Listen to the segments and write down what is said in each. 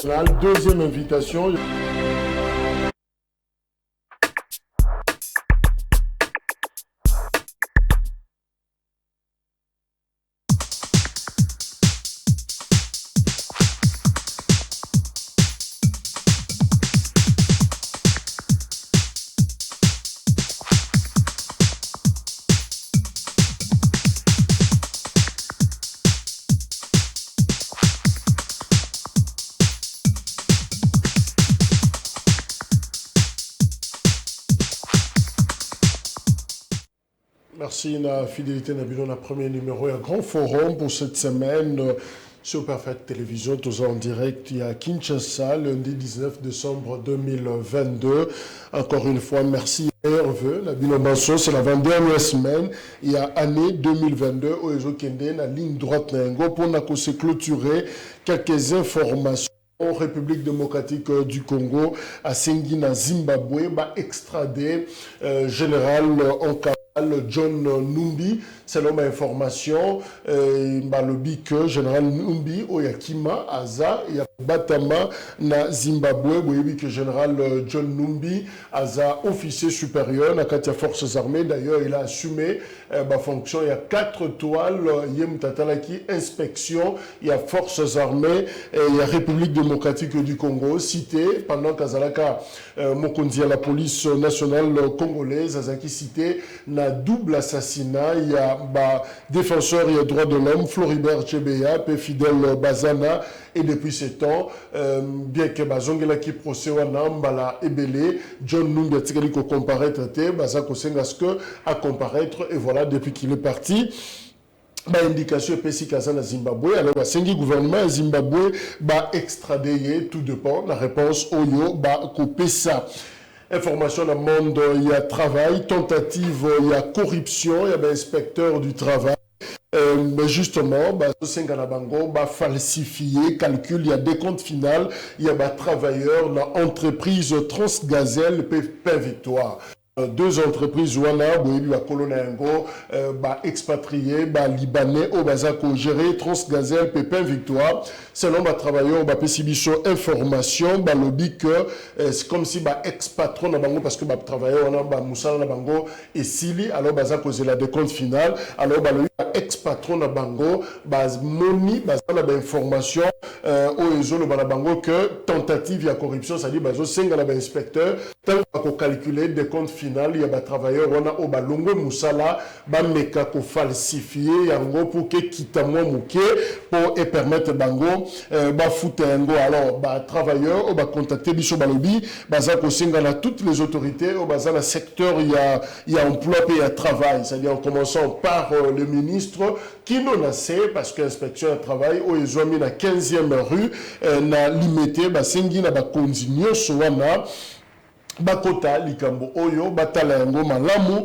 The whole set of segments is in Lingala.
La deuxième invitation. Merci la fidélité Nabilo, la premier numéro et un grand forum pour cette semaine sur Perfect Télévision, tous en direct à Kinshasa, lundi 19 décembre 2022. Encore une fois, merci Hervé, Nabilo Manso, c'est la 21e semaine, il y a année 2022, au Ezo Kende, la ligne droite Nengo, pour se clôturer quelques informations. En République démocratique du Congo, à Sengina, Zimbabwe, extradé général en John Numbi, selon ma information, le bic général Numbi, Oyakima, Aza, et Batama, na Zimbabwe, oui, que général John Numbi, Aza, officier supérieur, na Katia Forces Armées, d'ailleurs, il a assumé ma fonction, il y a 4 toiles, Yem Tatalaki, inspection, il y a Forces Armées, il y a République démocratique du Congo, cité, pendant qu'Azalaka, Mokondi à la police nationale congolaise, Azaki cité, na double assassinat, il y a défenseur et droits de l'homme, Floribert Chebeya, P. Fidel Bazana, et depuis ce temps, bien que Bazongela qui procède à Mbala Ebele, John Nunga Tigali ko comparaître, Bazako Sengaske à comparaître, et voilà, depuis qu'il est parti. Indication PSI Kazan à Zimbabwe, alors le gouvernement Zimbabwe extradé, tout dépend, la réponse Oyo, couper ça. Information dans le monde, il y a travail, tentative, il y a corruption, il y a inspecteur du travail. Mais justement, falsifié, calcul, il y a des comptes finaux, il y a travailleurs, l'entreprise Transgazelle, Pain Victoire. 2 entreprises wana boyebi ba kolonango expatriés libanais au bazako géré Transgazelle Pépin Victoire selon ba travailleurs pesibiso information lobby que c'est comme si ex-patron na bango parce que travailleurs wana musala na bango et sili alors bazako zela de compte final alors lobby ex-patron na bango moni bazala information au ezolo na bango que tentative ya corruption c'est-à-dire bazo senga na inspecteur tant ko calculer des comptes finaux il y a des travailleurs on a balongo musala meka ko falsifier yango pour que kitamo muke pour permettre bango futengo alors travailleurs contacter biso balobi baza ko singa na toutes les autorités au bazana secteur il y a emploi et il y a travail, c'est-à-dire en commençant par le ministre qui non assez parce que l'inspection du travail au ezomi na 15e rue na limité basengi na continuer soana bakota likambo oyo batala yango malamu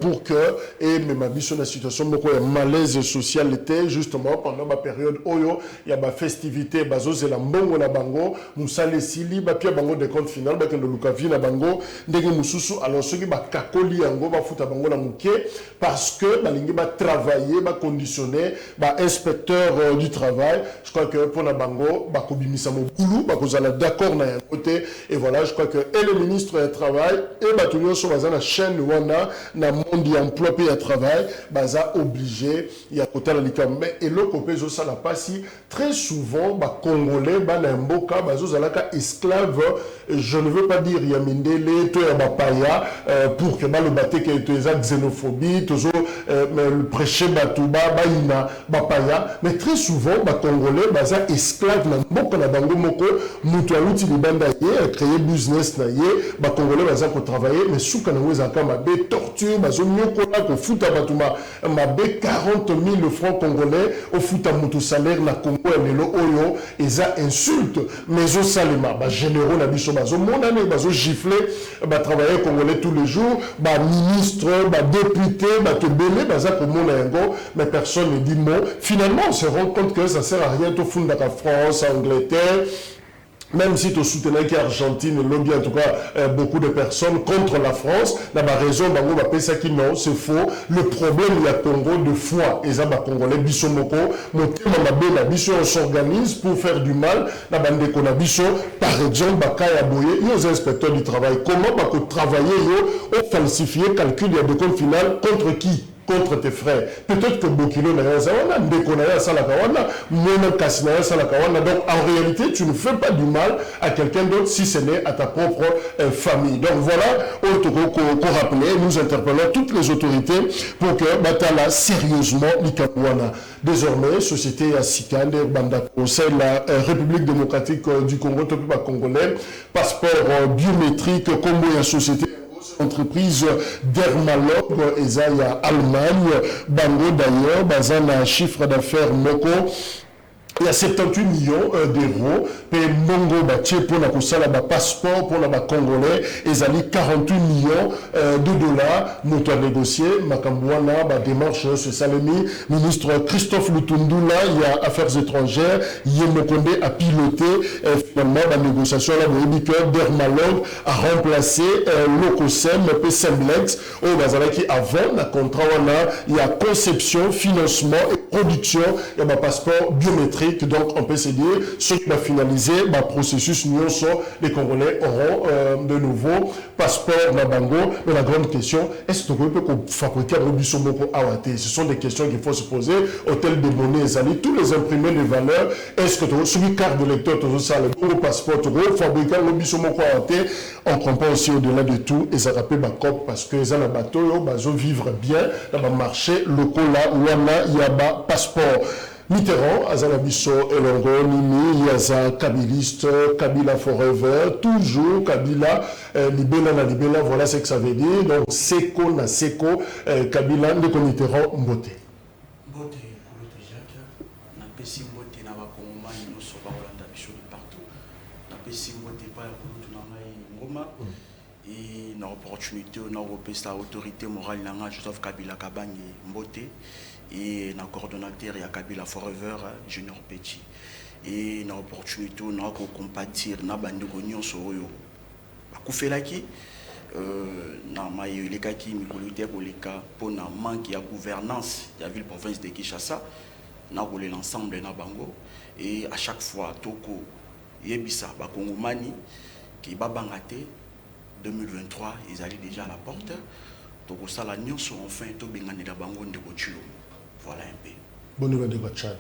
pour que et même biso na situation moko ya malaise social était justement pendant ma période oyo ya ba festivité bazozela mbongo na bango musale sili pia bango de compte final bakendo lukavi na bango ndenge mususu alors ceux qui kakoli yango futa bango na muke parce que balingi travailler conditionner inspecteur du travail. Je crois que pour na bango kobimisa mobulu bakozala d'accord na côté et voilà je crois que ministre du travail et batunyo so baza na chaîne wana na monde emploi et travail baza obligé ya kotala likam mais et le copé zo sala pasi très souvent congolais na mboka bazo zalaka esclave je ne veux pas dire ya mindele to ya bapaya pour que le baté que to eza xénophobie tozo mais prêcher batuba ina bapaya mais très souvent congolais baza esclave na mboka na bango moko mutu aluti libanda ye créer business na ye congolais baza ko travailler mais souka na weza kama torture bazo nyokola ko futa batuma mabe 40 000 francs congolais au futa mutu salaire na Congo lelo oyo eza insulte mais au salema généraux na biso bazo monane bazo gifler travailler congolais tous les jours ministre député te belé baza ko mona yango mais personne ne dit mot finalement on se rend compte que ça sert à rien to funda ka France Angleterre même si tu soutenais qu'Argentine, lobby en tout cas beaucoup de personnes contre la France, la raison bango va penser que non, c'est faux. Le problème il y a Congo de foi, et ça va congolais bisomoko, motema mabe na biso on s'organise pour faire du mal, la bande kona biso par exemple bakaya boye, nos inspecteurs du travail, comment ba ko travailler yo au falsifier calcul il y a de compte final contre qui? Contre tes frères. Peut-être que Bokilo n'a rien à donc en réalité, tu ne fais pas du mal à quelqu'un d'autre si ce n'est à ta propre famille. Donc voilà, qu'on rappelait, nous interpellons toutes les autorités pour que Batala sérieusement l'Ikapouana. Désormais, société à Sikande, Bandako, c'est la République démocratique du Congo, Topipa congolais, passeport biométrique, Congo et société. Entreprise Dermalog, Ezaya Allemagne, Bango d'ailleurs, Bazana chiffre d'affaires Moko. Il y a 78 millions d'euros. Et Mongo Batie pour la Kosala, passeport pour la Congolais, et ali 48 millions de dollars. Nous avons négocié, Makambouana, démarche, ce Salemi, ministre Christophe Lutundula, il y a Affaires étrangères, Yemokonde a piloté finalement la négociation, la Boébique Dermalog a remplacé l'Ocosem, Semblex, au Bazalaki avant, la contrat, il y a conception, financement et production, il y a passeport biométrique. Donc, on peut se dire, ce qui va finaliser le processus, les Congolais auront de nouveau passeport Nabango. Mais la grande question, est-ce que vous pouvez fabriquer un Robisomoko Awate? Ce sont des questions qu'il faut se poser. Hôtel de monnaie, tous les imprimés de valeur, est-ce que tu as carte de lecteur, tu as le passeport, tu as fabriqué un Robisomoko Awate? On ne comprend aussi au-delà de tout, et ça rappelle parce que les bateaux, ils vivre bien dans le marché local là où il y a un passeport. Mitterrand, Azalabiso Elongo, Nimi, Yaza, Kabiliste, Kabila Forever, toujours Kabila, Libela na Libela, voilà ce que ça veut dire. Donc, Seko na Seko, Kabila, de Mitterrand, Mbote. Mbote, Koulote Jacques, na Pessi Mbote, na Bakongoma, nous sommes Rolanda Bichot de partout. Na Pessi Mbote, pas Koulote na Ngoma. Et na opportunité, na Européen, autorité morale, na Joseph Kabila Kabangi Mbote. Et na coordonnateur ya Kabila Forever Junior Petit et na opportunité na ko compatir na bandeko nyonso oyo bakufelaki na mayelekaki mikolite koleka pona manque ya gouvernance ya ville province de Kinshasa na kolé l'ensemble na bango et à chaque fois toko yebisa bakongomani ki babangate 2023 ils allaient déjà à la porte toko sala nyonso enfin to benganela bango ndeko chulo. Voilà un peu. Bonne nouvelle de Tchad.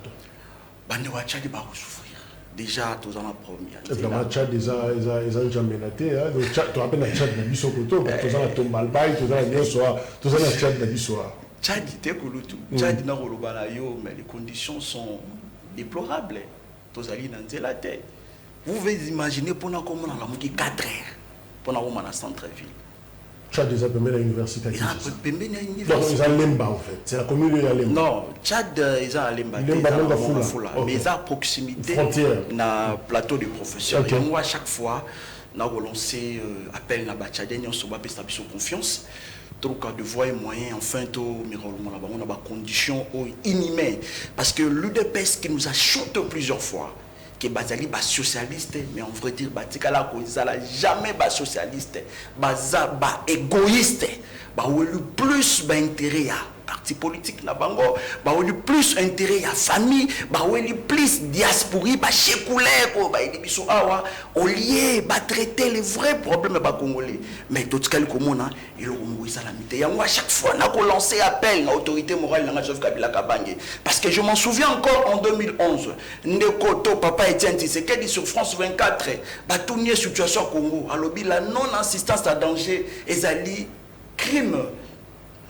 Bande de Tchad va souffrir. Déjà, tous en la première. Évidemment, Tchad, ils ont jamais naté. Donc, tu rappelles la Tchad de Bisso Koto, tous en la Tombalbaï, tous en la Biossoa, tous en la Tchad de Bissoa. Tchad, il Kouloutou. Tchad, n'a pas mais les conditions sont déplorables. Tous allés dans la terre. Vous pouvez imaginer pour nous comme on a la 4 heures pour nous dans le centre-ville. Tchad déjà permis à l'université. Ils ont Lemba en fait. C'est la commune où il y a Lemba. Non, Tchad, ils ont Lemba. Mais ils ont proximité dans le plateau de professeurs. Et moi, à chaque fois, nous avons lancé appel à Tchadien, nous avons établi confiance. Donc, de voies et moyens, enfin, on a des conditions inhumaines. Parce que l'UDPS qui nous a chanté plusieurs fois, que bazali ba socialiste mais on vrai dire batikala ko zala jamais ba socialiste ba égoïste ba le plus ba intérêt à parti politique na bango ba le plus intérêt à famille ba le plus diaspora ba chekoulé ko ba biso awa au lieu ba traiter les vrais problèmes ba congolais mais tout ce comme on a il ont ça la mité à chaque fois na ko lancer appel à autorité morale na Joseph Kabila Kabange parce que je m'en souviens encore en 2011 Ndekoto papa Etienne Tshisekedi sur France 24 ba tourner situation Congo alobi la non assistance à danger ezali crime.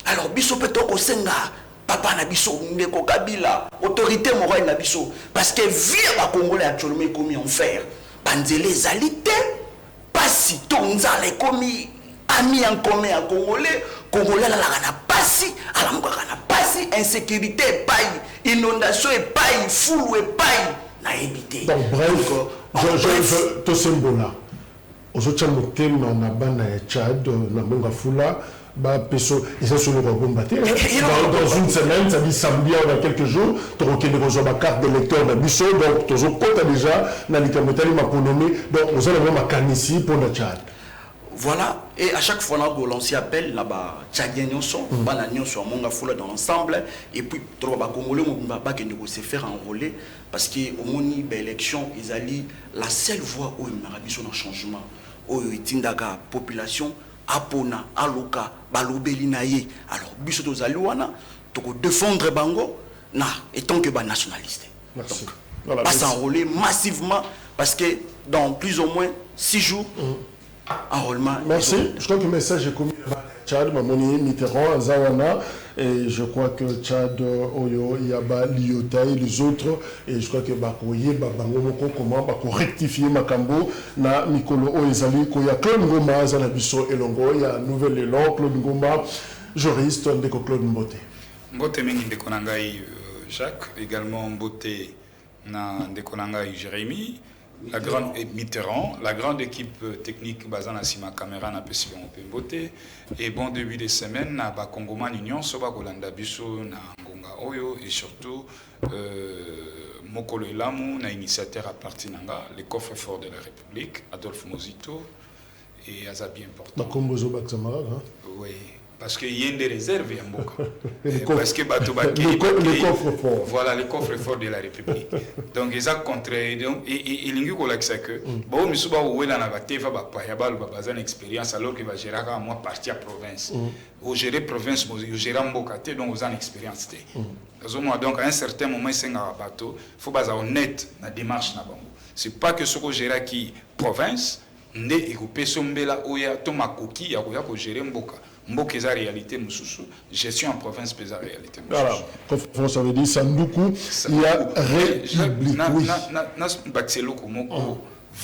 Alors biso peto ko senga papa na biso ndeko Kabila autorité morale na biso parce que vivre ba congolais actuellement commis en fer banzele zalité pas si tonza les commis amis en commun à congolais la na pasi ala muka na pasi insécurité paille inondation et paille foule et paille na éviter. Donc bref je te symbole aux autres motem na bana ya Tchad na Monga Fula ils sont sur le combattre. Dans une semaine, ça dit samedi, dans quelques jours, tu as ma carte d'électeur de Bisso, donc tu as déjà dans les caméras, donc vous allez avoir ma canne ici pour le Tchad. Voilà, et à chaque fois, on appelle là-bas, Tchadien, sur Monga Foula dans l'ensemble, et puis, Congolais, on se faire enrôler, parce qu'au moment de l'élection, ils allaient la seule voie où ils ont un changement, où ils ont la population, Apona, Aloka, Balobelinaye, alors, Bisso de Zalouana, pour défendre Bango, étant que nationaliste. Merci. Donc, pas s'enrôler massivement, parce que dans plus ou moins 6 jours, merci. Je crois que le message est commis à Tchad, Mamoni Mitterrand, à Zawana, et je crois que Tchad, Oyo, Yaba, Liota et les autres, et je crois que Bakoye, Babangomoko, comment rectifier Makambo, na Mikolo Oezali, Koya Claude Ngoma, Zanabiso Elongo, il y a un nouvel élan, Claude Ngoma, juriste, Ndeko Claude Mbote. Mbote Mengi Ndeko Nangai Jacques, également Mbote Ndeko Nangai Jérémy. La grande Mitterrand, la grande équipe technique basée na Sima Caméra na Pession Pembote et bon début de semaine na ba Congoman Union soba kolanda biso na Ngonga Oyo et surtout Mokolo Elamu na initiateur à partir nanga les coffres forts de la République Adolphe Mozito et Azabi important. Na Kombozo Baksamara hein? Oui. Parce qu'il y a des réserves à Mboka. Parce que les coffres forts. Voilà, les coffres forts de la République. Donc, ils ont contraint. Et il y a que, bon, mais souvent, où est-ce que va avoir une expérience alors qu'il va gérer à moi partie à province. Au gérer province, au gérer Mboka, donc vous avez une expérience. Donc, à un certain moment, c'est un bateau. Il faut être honnête dans la démarche. Ce n'est pas que ce que gérer qui province, ne écoupé son bela ou ya to makoki ya ko gérer Mboka. Mboka est la réalité mususu, gestion en province est la réalité mususu. Voilà, comme ça veut dire Sanduku, il y a république. Na batselo ko moko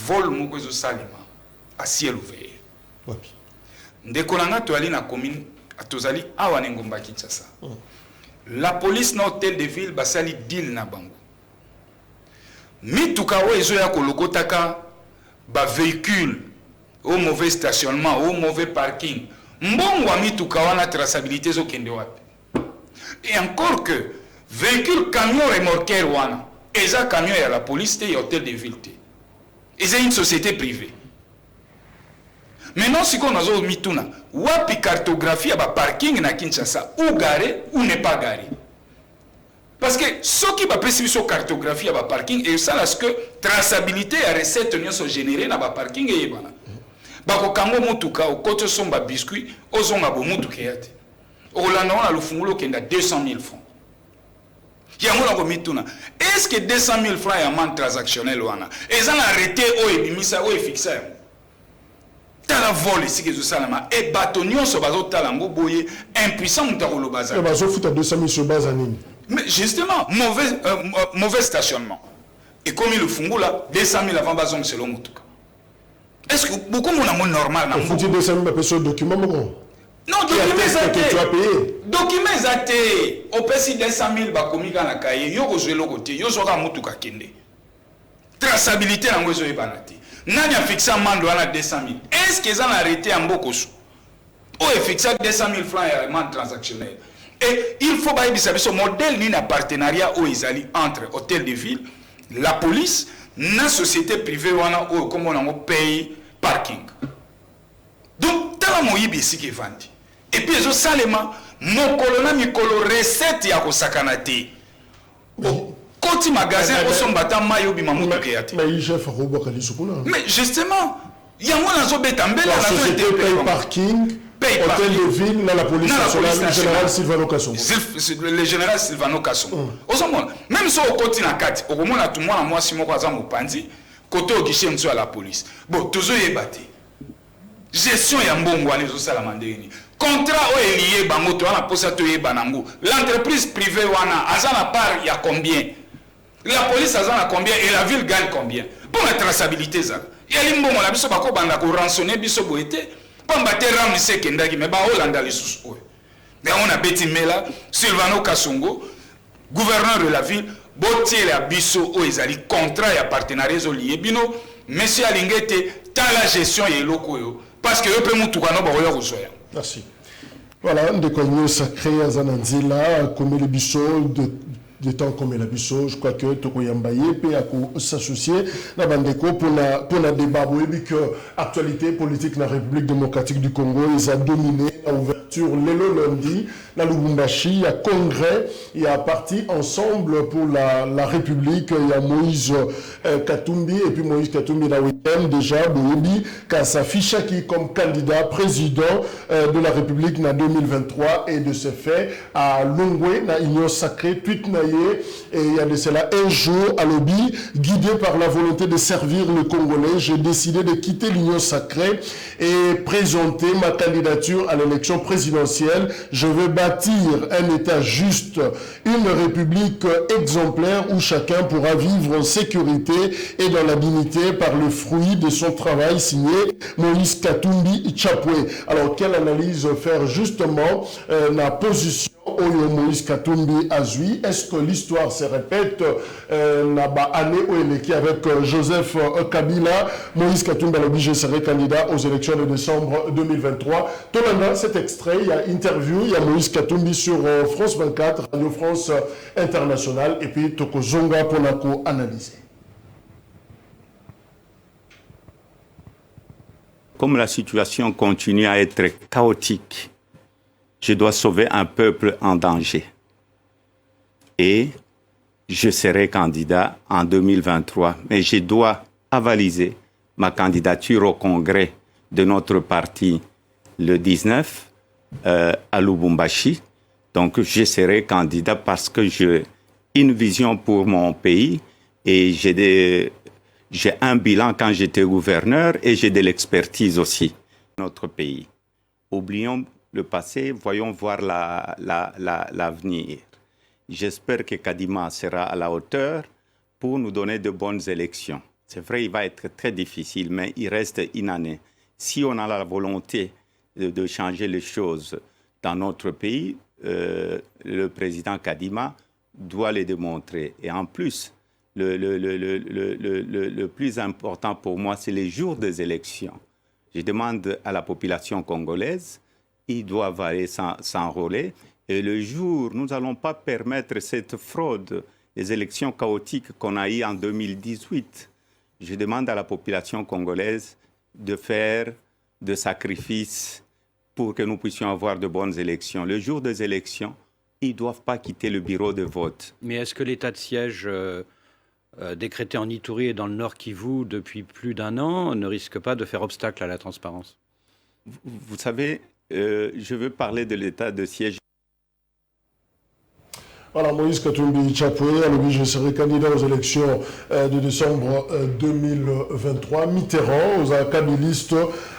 vol moko zo salima à ciel ouvert. Wapi. Ndeko nanga to ali na commune atozali awa ngomba Kinshasa. La police na hôtel de ville basali deal na bango. Mituka o ezo ya kolokotaka ba véhicule au mauvais stationnement, au mauvais parking. Mbongo wa mituka wana traçabilité zo kende wapi. Et encore que véhicule camion remorqueur wana, eza camion ya la police et hôtel de ville. Eza une société privée. Maintenant si on a zo mituna, wapi cartographie ya ba parking na Kinshasa, ou garé ou n'est pas garé. Parce que ce qui va préciser sur cartographie à ba parking et ça là ce que traçabilité à recette n'y sont générées na ba parking et bana. Bako kango mutuka au côté somba biscuit ozonga bo mutuka yate. Olanda on a le fungulo kenda 200 000 francs. Yango na mituna. Est-ce que 200 000 francs ya man transactionnel wana? Ils ont arrêté o ebimisa o fixa. Tala vol ici que salama et batonion so bazo tala ngo boye impuissant mutakolo bazar. Et bazo futa 200 000 sur base anini. Mais justement, mauvais stationnement. Et comme il le font là, 200 000 avant Bazong selon Moutouk. Est-ce que beaucoup de monde normal n'a pas 200 000 sur document non, document athée. Document athée. Au PC 200 000 bakomi dans la cahier, yo ko jouer côté, yo sera Moutouk kende. Traçabilité na ngozo ebanati. Nani a fixé amende à 200 000. Est-ce qu'ils ont arrêté en Bokosu? Ou est fixé 200 000 francs à amende transactionnelle? Et il faut que ce modèle ni un partenariat où ils allaient entre hôtel de ville, la police, la société privée ou comme on a payé parking. Donc, tant que je ici qui vend. Et puis, je seulement, mon colonel Mikolo recette ya ko sakanate. Quand il magasin au son battant mayo bi mamou kiyate. Mais justement, il y a un zo betambela la société paye parking. Hôtel de ville, dans la police nationale, le général Sylvano Kasson. Le général Sylvano Kasson. Même si on continue à 4, au moment où tout le monde a si moi au Pandi, côté au guichet à la police. Bon, toujours est battu. Gestion ya mbongo les autres salamandeni. Contrat est lié bango to na posa to ye banango. L'entreprise privée wana azana part il y a combien? La police azana combien et la ville gagne combien? Pour la traçabilité ça. Il y a limbongo la biso bako banda ko rançonner biso boete. Mais on a bêti Mela, Sylvano Kassongo, gouverneur de la ville, Botier la Bisso, Oezali, contrat et partenariat lié. Bino, monsieur Alingete, t'as la gestion et locaux. Parce que eux peuvent nous tout. Merci. Voilà, de quoi sacré à Zananzila, comme les bisous de temps comme la biso, je crois que Toko Yambaye peut s'associer na bandeko pour la débat oui que actualité politique dans la République démocratique du Congo ils a dominé la ouverture le lundi la Lubumbashi il y a congrès il y a parti ensemble pour la République il y a Moïse Katumbi et puis Moïse Katumbi la week-end déjà Boyebi qui s'affiche qui comme candidat président de la République en 2023 et de ce fait à Longwe na Union Sacrée tweet et il y a de cela un jour à lobby, guidé par la volonté de servir le Congolais, j'ai décidé de quitter l'Union Sacrée et présenter ma candidature à l'élection présidentielle. Je veux bâtir un État juste, une République exemplaire où chacun pourra vivre en sécurité et dans la dignité par le fruit de son travail signé Moïse Katumbi Chapwe. Alors, quelle analyse faire justement la position Oyo Moïse Katumbi Azui? Est-ce que l'histoire se répète année où avec Joseph Kabila, Moïse Katumbi Alobi serait candidat aux élections de décembre 2023. Tolanda, cet extrait, il y a interview, il y a Moïse Katumbi sur France 24, Radio France Internationale, et puis Toko Zonga pour la co-analyser. Comme la situation continue à être chaotique, je dois sauver un peuple en danger. Et je serai candidat en 2023. Mais je dois avaliser ma candidature au congrès de notre parti le 19 à Lubumbashi. Donc je serai candidat parce que j'ai une vision pour mon pays et j'ai un bilan quand j'étais gouverneur et j'ai de l'expertise aussi dans notre pays. Oublions le passé, voyons voir l'avenir. J'espère que Kadima sera à la hauteur pour nous donner de bonnes élections. C'est vrai, il va être très difficile, mais il reste une année. Si on a la volonté de changer les choses dans notre pays, le président Kadima doit le démontrer. Et en plus, le plus important pour moi, c'est les jours des élections. Je demande à la population congolaise, ils doivent aller s'enrôler. Et le jour, nous n'allons pas permettre cette fraude, les élections chaotiques qu'on a eues en 2018. Je demande à la population congolaise de faire des sacrifices pour que nous puissions avoir de bonnes élections. Le jour des élections, ils ne doivent pas quitter le bureau de vote. Mais est-ce que l'état de siège décrété en Ituri et dans le Nord Kivu depuis plus d'un an ne risque pas de faire obstacle à la transparence? Vous savez, je veux parler de l'état de siège. Voilà, Moïse Katumbi Chapwe, alors je serai candidat aux élections de décembre 2023. Mitterrand, aux kabilistes.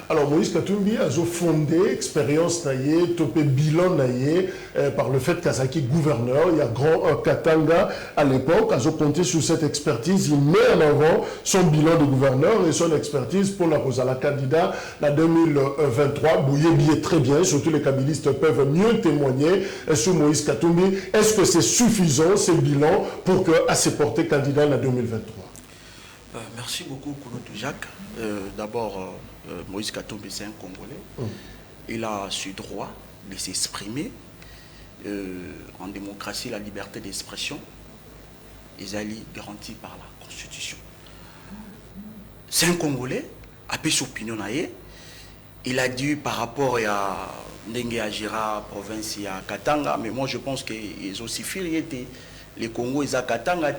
Alors Moïse Katumbi a fondé expérience naïe, topé bilan naïe par le fait qu'Azaki gouverneur, il y a grand Katanga à l'époque, a compté sur cette expertise, il met en avant son bilan de gouverneur et son expertise pour la candidat en 2023. Bouyébi est très bien, surtout les kabilistes peuvent mieux témoigner sur Moïse Katumbi. Est-ce que c'est suffisant, ces bilans, pour qu'à se porter candidat en 2023? Merci beaucoup, Kouloutou Jacques. D'abord, Moïse Katumbi, c'est un Congolais. Il a ce droit de s'exprimer. En démocratie, la liberté d'expression est garantie par la Constitution. C'est un Congolais, a pu s'opinion. Il a dit par rapport à Ndenge Agira, province à Katanga, mais moi je pense qu'ils ont aussi filiété. Les Congos, ils ont Katanga.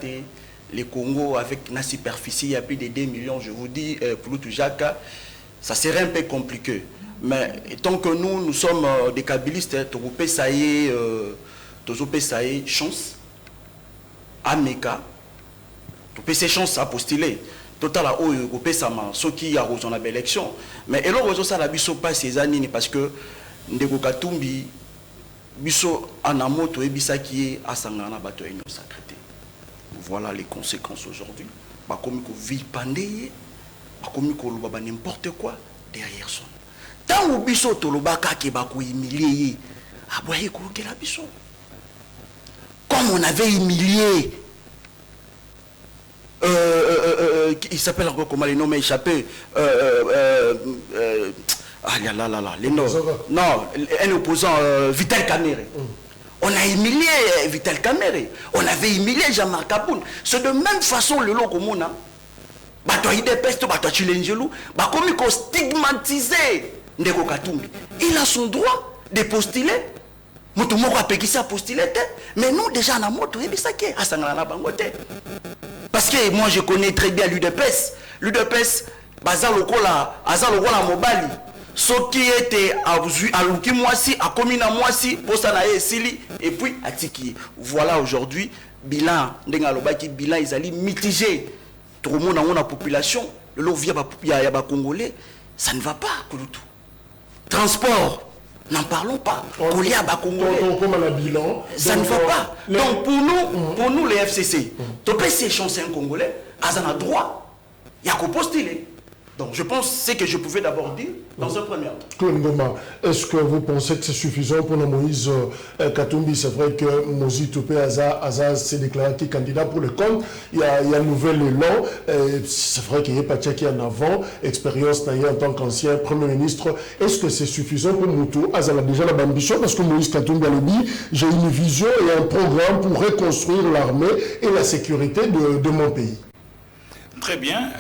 Les Congo, avec une superficie, il y a plus de 2 millions, je vous dis, Kouloutou Jacques, ça serait un peu compliqué. Mais tant que nous sommes des kabilistes, tu peux ça y chance, à Meka, tu peux ces chances à postuler. Total à haut, tu peux ça, ceux qui a rejoint la belle élection. Mais et là, ça n'a pas ces années parce que Ndeko Katumbi, biso anamoto et bisa qui est à Sangana bato et sacré. Voilà les conséquences aujourd'hui. Comme qu'on vit pandé, comme qu'on voit n'importe quoi derrière son. Tant ou biso tolobaka qui va humilier, aboyer que la biso. Comme on avait humilié, il s'appelle encore comment les noms échappés. Ah là là là là, les Nord. Non, un opposant, Vital Kamerhe. On a humilié Vital Kamerhe. On avait humilié Jean-Marc Aboun. C'est de même façon le logo mona. Bato IDPS, bato Chilengelou, comme il stigmatisé Ndeko Katumbi. Il a son droit de postuler. Moutoumoko a payé ça postuler. Mais nous déjà on a moto et ça qui est à Sangana Bangote. Parce que moi je connais très bien l'UDPS. L'UDPS, Bazar Lokola, Azar Lokola Mobali. Ce qui était à Luki Moisi, à Komina Moisi, Postanaye Sili, et puis à Tiki. Voilà aujourd'hui, bilan, bilan, ils allaient mitiger. Tout le monde dans la population, le lot via les Congolais, ça ne va pas, Kouloutou. Transport, n'en parlons pas. Ça ne va pas. Donc pour nous les FCC, tu peux ces chansons congolais, ils ont droit, il y a qu'au postuler. Donc je pense que c'est ce que je pouvais d'abord dire dans un premier temps. Claude Ngoma, est-ce que vous pensez que c'est suffisant pour Moïse Katumbi? C'est vrai que Moïse Topé Aza s'est déclaré candidat pour le compte. Il y a un nouvel élan. C'est vrai qu'il y a Patia qui est en avant, expérience en tant qu'ancien Premier ministre. Est-ce que c'est suffisant pour Moutou? Aza a déjà l'ambition parce que Moïse Katumbi a dit j'ai une vision et un programme pour reconstruire l'armée et la sécurité de mon pays. Très bien.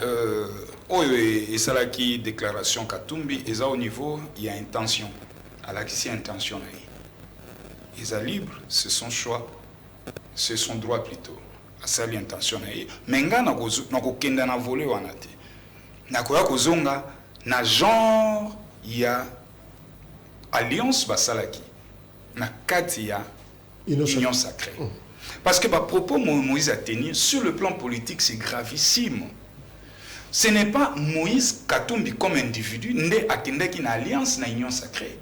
Et ça là qui déclaration Katumbi, et ça au niveau, il y a intention. À la qui intention. Ils sont libres, c'est son choix, c'est son droit plutôt. À ça l'intention. Mais nga na kenda na volé wana te. Na koya kozonga na genre il y a alliance basalaki. Na kati ya union sacrée. Parce que propos Moïse a tenu sur le plan politique, c'est gravissime. Ce n'est pas Moïse Katumbi comme individu, né à une alliance dans l'union sacrée.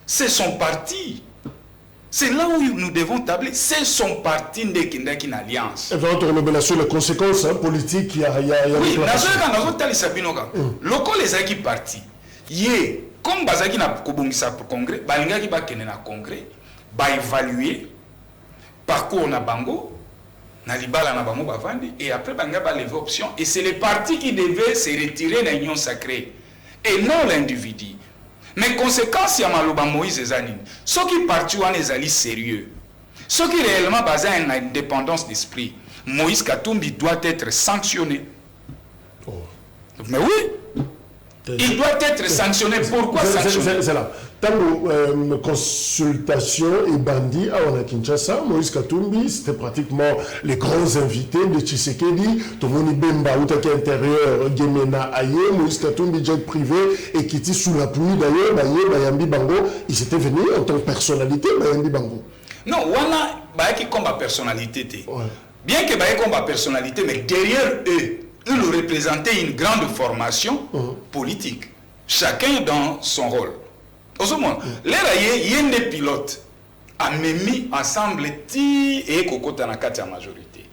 C'est son parti. C'est là où nous devons tabler. C'est son parti né à une alliance. Et vraiment, on remet sur les conséquences politiques. Il y a oui, local les qui parti. Comme Bazaki n'a pas pour congrès, Balinga qui va na congrès, va évaluer parcours na bango. Et après, Banga va lever option. Et c'est les partis qui devaient se retirer de l'union sacrée. Et non l'individu. Mais conséquence, il y a Maloba Moïse et Zanine. Ceux qui partent en est sérieux. Ceux qui réellement basés sur une indépendance d'esprit. Moïse Katumbi doit être sanctionné. Oh. Mais oui. Il doit être sanctionné. Pourquoi sanctionné? C'est là. Tant que consultation et bandit à Kinshasa, Moïse Katumbi, c'était pratiquement les grands invités de Tshisekedi. Tomoni Bemba, Outaki intérieur, Gemena Aye, Moïse Katumbi, jet privé, et qui était sous l'appui d'ailleurs, Bayambi Bango, ils étaient venus en tant que personnalité, Bayambi Bango. Non, Wana, Bayaki comme personnalité. Ouais. Bien que Bayaki comme personnalité, mais derrière eux, ils représentaient une grande formation politique. Chacun dans son rôle. Les raillés, il y a des pilotes à mis ensemble et kokota na kati la majorité.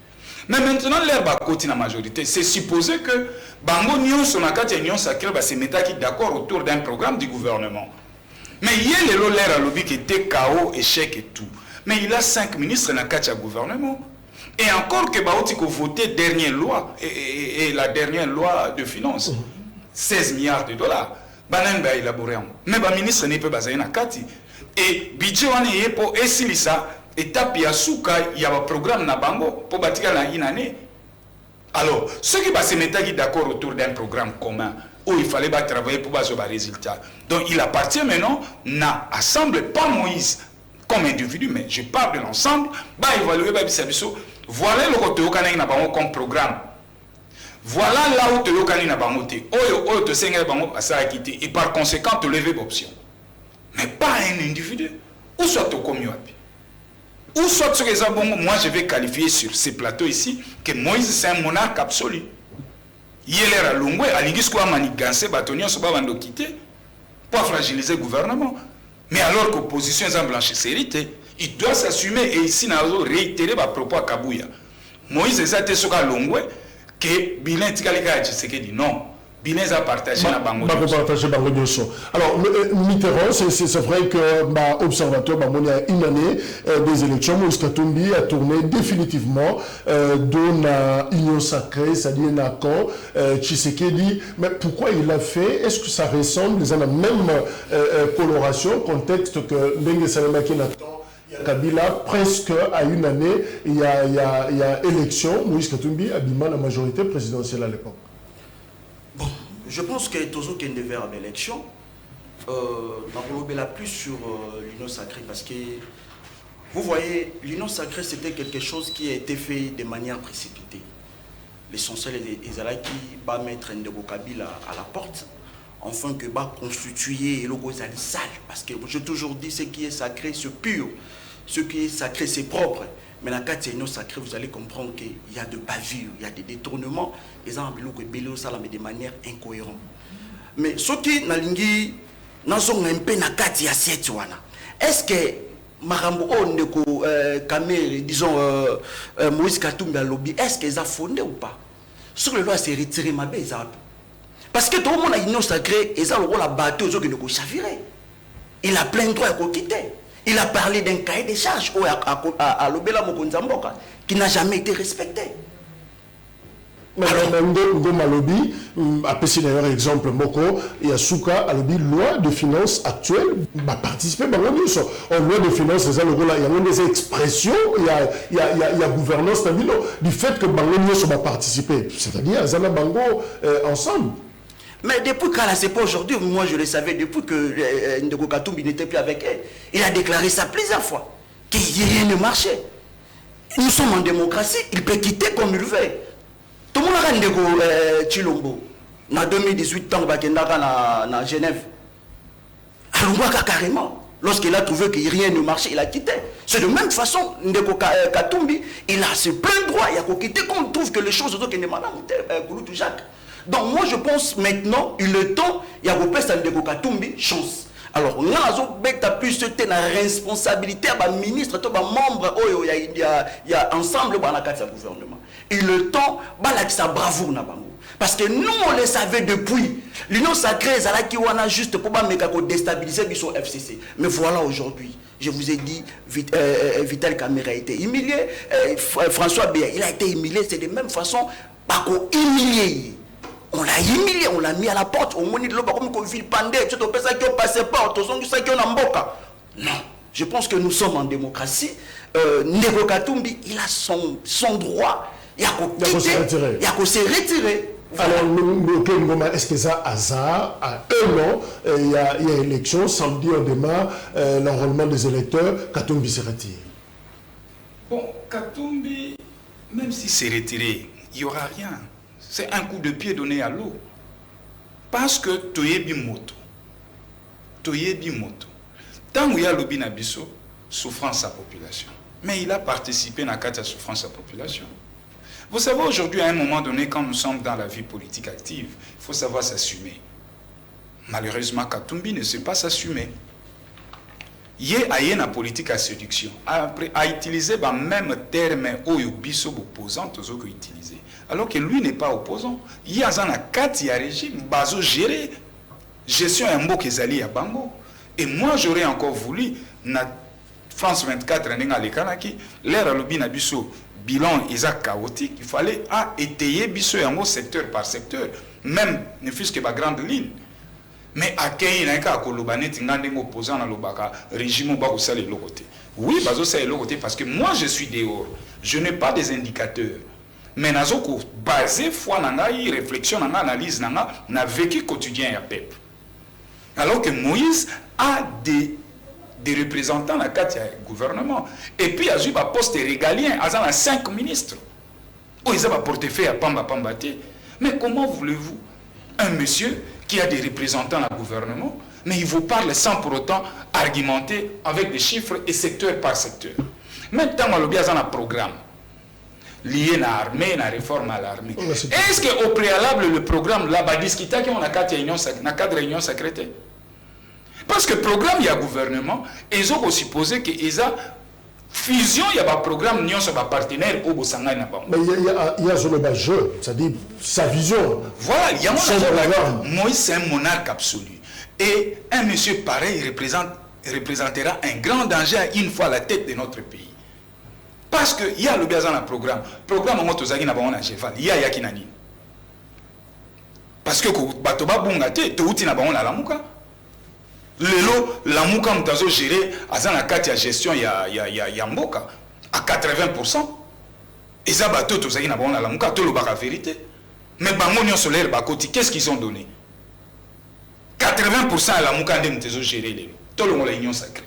Mais maintenant, l'air bakoti na majorité, c'est supposé que Bango Nyon son akati Nyon sacré va se mettre d'accord autour d'un programme du gouvernement. Mais il y a l'air à lobby qui était chaos, échec et tout. Mais il a 5 ministres na kati ya gouvernement. Et encore que Baoti ko voté dernière loi et la dernière loi de finances, 16 milliards de dollars. Banan ba élaboré. Mais le ministre n'est pas basé na kati. Et budget on est pour esilisa étape ya souka il y a un programme na bango pour bâtir la une année. Alors, ceux qui se mettent d'accord autour d'un programme commun où il fallait travailler pour baser des résultats. Donc il appartient maintenant na assemblée pas Moïse comme individu mais je parle de l'ensemble, ba évaluer ba bisabiso. Voilà le côté au na bango comme programme. Voilà là où tu es na bangoté. Oyo te senga bango ça a quitté et par conséquent te lever l'option. Mais pas un individu. Ou soit au communapi. Ou soit sur les abongos, moi je vais qualifier sur ces plateaux ici que Moïse c'est un monarque absolu. Il est à Longwe, à l'Ingisco a manigancé, Batonion se va quitter pour fragiliser le gouvernement. Mais alors que l'opposition est en blanchissérité, il doit s'assumer et ici n'a réitéré ma propos à Kabouya. Moïse est à Longwe. Que bilan Tikalika Tshisekedi non Binez a partagé la bango. Alors, Mitterrand, c'est vrai que l'Observatoire a une année des élections, Moïse Katumbi a tourné définitivement dans l'Union sacrée, c'est-à-dire Nakan, Tshisekedi. Mais pourquoi il l'a fait? Est-ce que ça ressemble à la même coloration, contexte que Ndenge Salemaki Nathan? Kabila, presque à une année, il y a élection, Moïse Katumbi a bimé la majorité présidentielle à l'époque. Bon, je pense que Tozo qui devait avoir l'élection, la plus sur l'union sacrée, parce que vous voyez, l'union sacrée c'était quelque chose qui a été fait de manière précipitée. L'essentiel est là qui va mettre Ndeko Kabila à la porte, afin que va constituer le logo sale, parce que j'ai toujours dit ce qui est sacré c'est pur, ce qui est sacré c'est propre. Mais dans le cas de l'union sacrée, vous allez comprendre qu'il y a de bavures, il y a des détournements, et ça de manière incohérente. Mais ce qui est un peu est-ce que Marambo Ndeko Kamere, disons Moïse Katumbi lobby, est-ce qu'ils ont fondé ou pas? Sur le loi, c'est retiré ma base. Parce que tout le monde a l'union sacrée, ils ont le rôle à battre aux autres qui ne chavirer. Il a plein de droits à quitter. Il a parlé d'un cahier des charges à l'Obela Mokonzamboka qui n'a jamais été respecté. Madame Malobi, après d'ailleurs exemple Moko, il y a Souka, à l'objet loi de finances actuelle, va participer à en loi de finances, il y a des expressions, il y a gouvernance du fait que Bango va participer, c'est-à-dire Azana Bango ensemble. Mais depuis qu'elle c'est pas aujourd'hui, moi je le savais depuis que Ndeko Katumbi n'était plus avec elle. Il a déclaré ça plusieurs fois, qu'il n'y a rien de marché. Nous sommes en démocratie, il peut quitter comme il veut. Tout le monde a Ndeko Chilombo. En 2018, quand il est à Genève, Alumba carrément. Lorsqu'il a trouvé que rien ne marchait, il a quitté. C'est de même façon, Ndeko Katumbi, il a ce plein droit. Il a quitté quand on trouve que les choses sont que les madame Kouloutou Jacques. Donc moi je pense maintenant, il est temps, il y a un Ndeko Katumbi, chance. Alors, nous avons plus de la responsabilité à ministre, à membre, il y a ensemble dans le gouvernement. Il est le temps, de bravoure. Parce que nous, on le savait depuis. L'union sacrée, c'est qui on a juste pour déstabiliser le FCC. Mais voilà aujourd'hui, je vous ai dit, Vital Kamere a été humilié, François Béa, il a été humilié, c'est de la même façon, pas qu'on humilié. On l'a humilié, on l'a mis à la porte, on m'a dit comme qu'on vit pandé, tu sais, ça qui ont passé pas, tu sais, qui ont en boca. Non, je pense que nous sommes en démocratie. Ndeko Katumbi, il a son droit, il y a qu'à se retirer. Alors, est-ce que ça hasard, à un an, il y a élection, samedi on démarre l'enrôlement des électeurs, Katumbi se retire? Bon, Katumbi, même s'il s'est retiré, il n'y aura rien. C'est un coup de pied donné à l'eau. Parce que Toyebi Moto. Tant qu'il y a lobby Nabiso, souffrance à la population. Mais il a participé à la souffrance à la population. Vous savez, aujourd'hui, à un moment donné, quand nous sommes dans la vie politique active, il faut savoir s'assumer. Malheureusement, Katumbi ne sait pas s'assumer. Il y a une politique à séduction. Après, à utiliser le même terme où il y a opposant, utiliser. Alors que lui n'est pas opposant. Il y a un régime, bazo géré, gestion un mot qui est à Bango. Et moi, j'aurais encore voulu, na France 24, l'air à l'obi na biso, bilan est chaotique, il fallait étayer biso un mot secteur par secteur, même ne fût-ce que ma grande ligne. Mais à quel cas que l'Obanet est opposant à l'Obaka, régime au Baroussal et l'Okoté. Oui, bazo c'est l'Okoté parce que moi je suis dehors, je n'ai pas des indicateurs. Mais nazoko basé foi nanga réflexion nanga analyse nanga na vécu quotidien ya peuple. Alors que Moïse a des représentants dans le gouvernement. Et puis il y a eu un poste régalien, il y a 5 ministres. Où ils ont un portefeuille à Pambate. Mais comment voulez-vous un monsieur qui a des représentants dans le gouvernement, mais il vous parle sans pour autant argumenter avec des chiffres et secteur par secteur. Maintenant, on a un programme lié à l'armée, à la réforme à l'armée. Est-ce qu'au préalable, le programme là-bas discuté qu'on a 4 réunions secrètes? Parce que le programme, il y a gouvernement, et ils ont supposé qu'ils ont fusion il y a un programme nyonso ba partenaire au bosanga na bango mais il y a zone jeu, c'est-à-dire sa vision. Voilà, il y a Moïse c'est un monarque absolu et un monsieur pareil représentera un grand danger une fois à la tête de notre pays parce que il y a le bien dans le programme moto zaki na bango na cheval il y a yaki nani parce que bato ba bunga te to uti na bango na lamuka lelo lamuka mutazo gérer azana kati ya gestion ya mboka à 80%. Et ça bato to zaki na bango na lamuka to lo ba vérité mais bango nyon solaire ba koti qu'est-ce qu'ils ont donné 80% à lamuka ndem mutazo gérer lelo to lo ngola union sacrée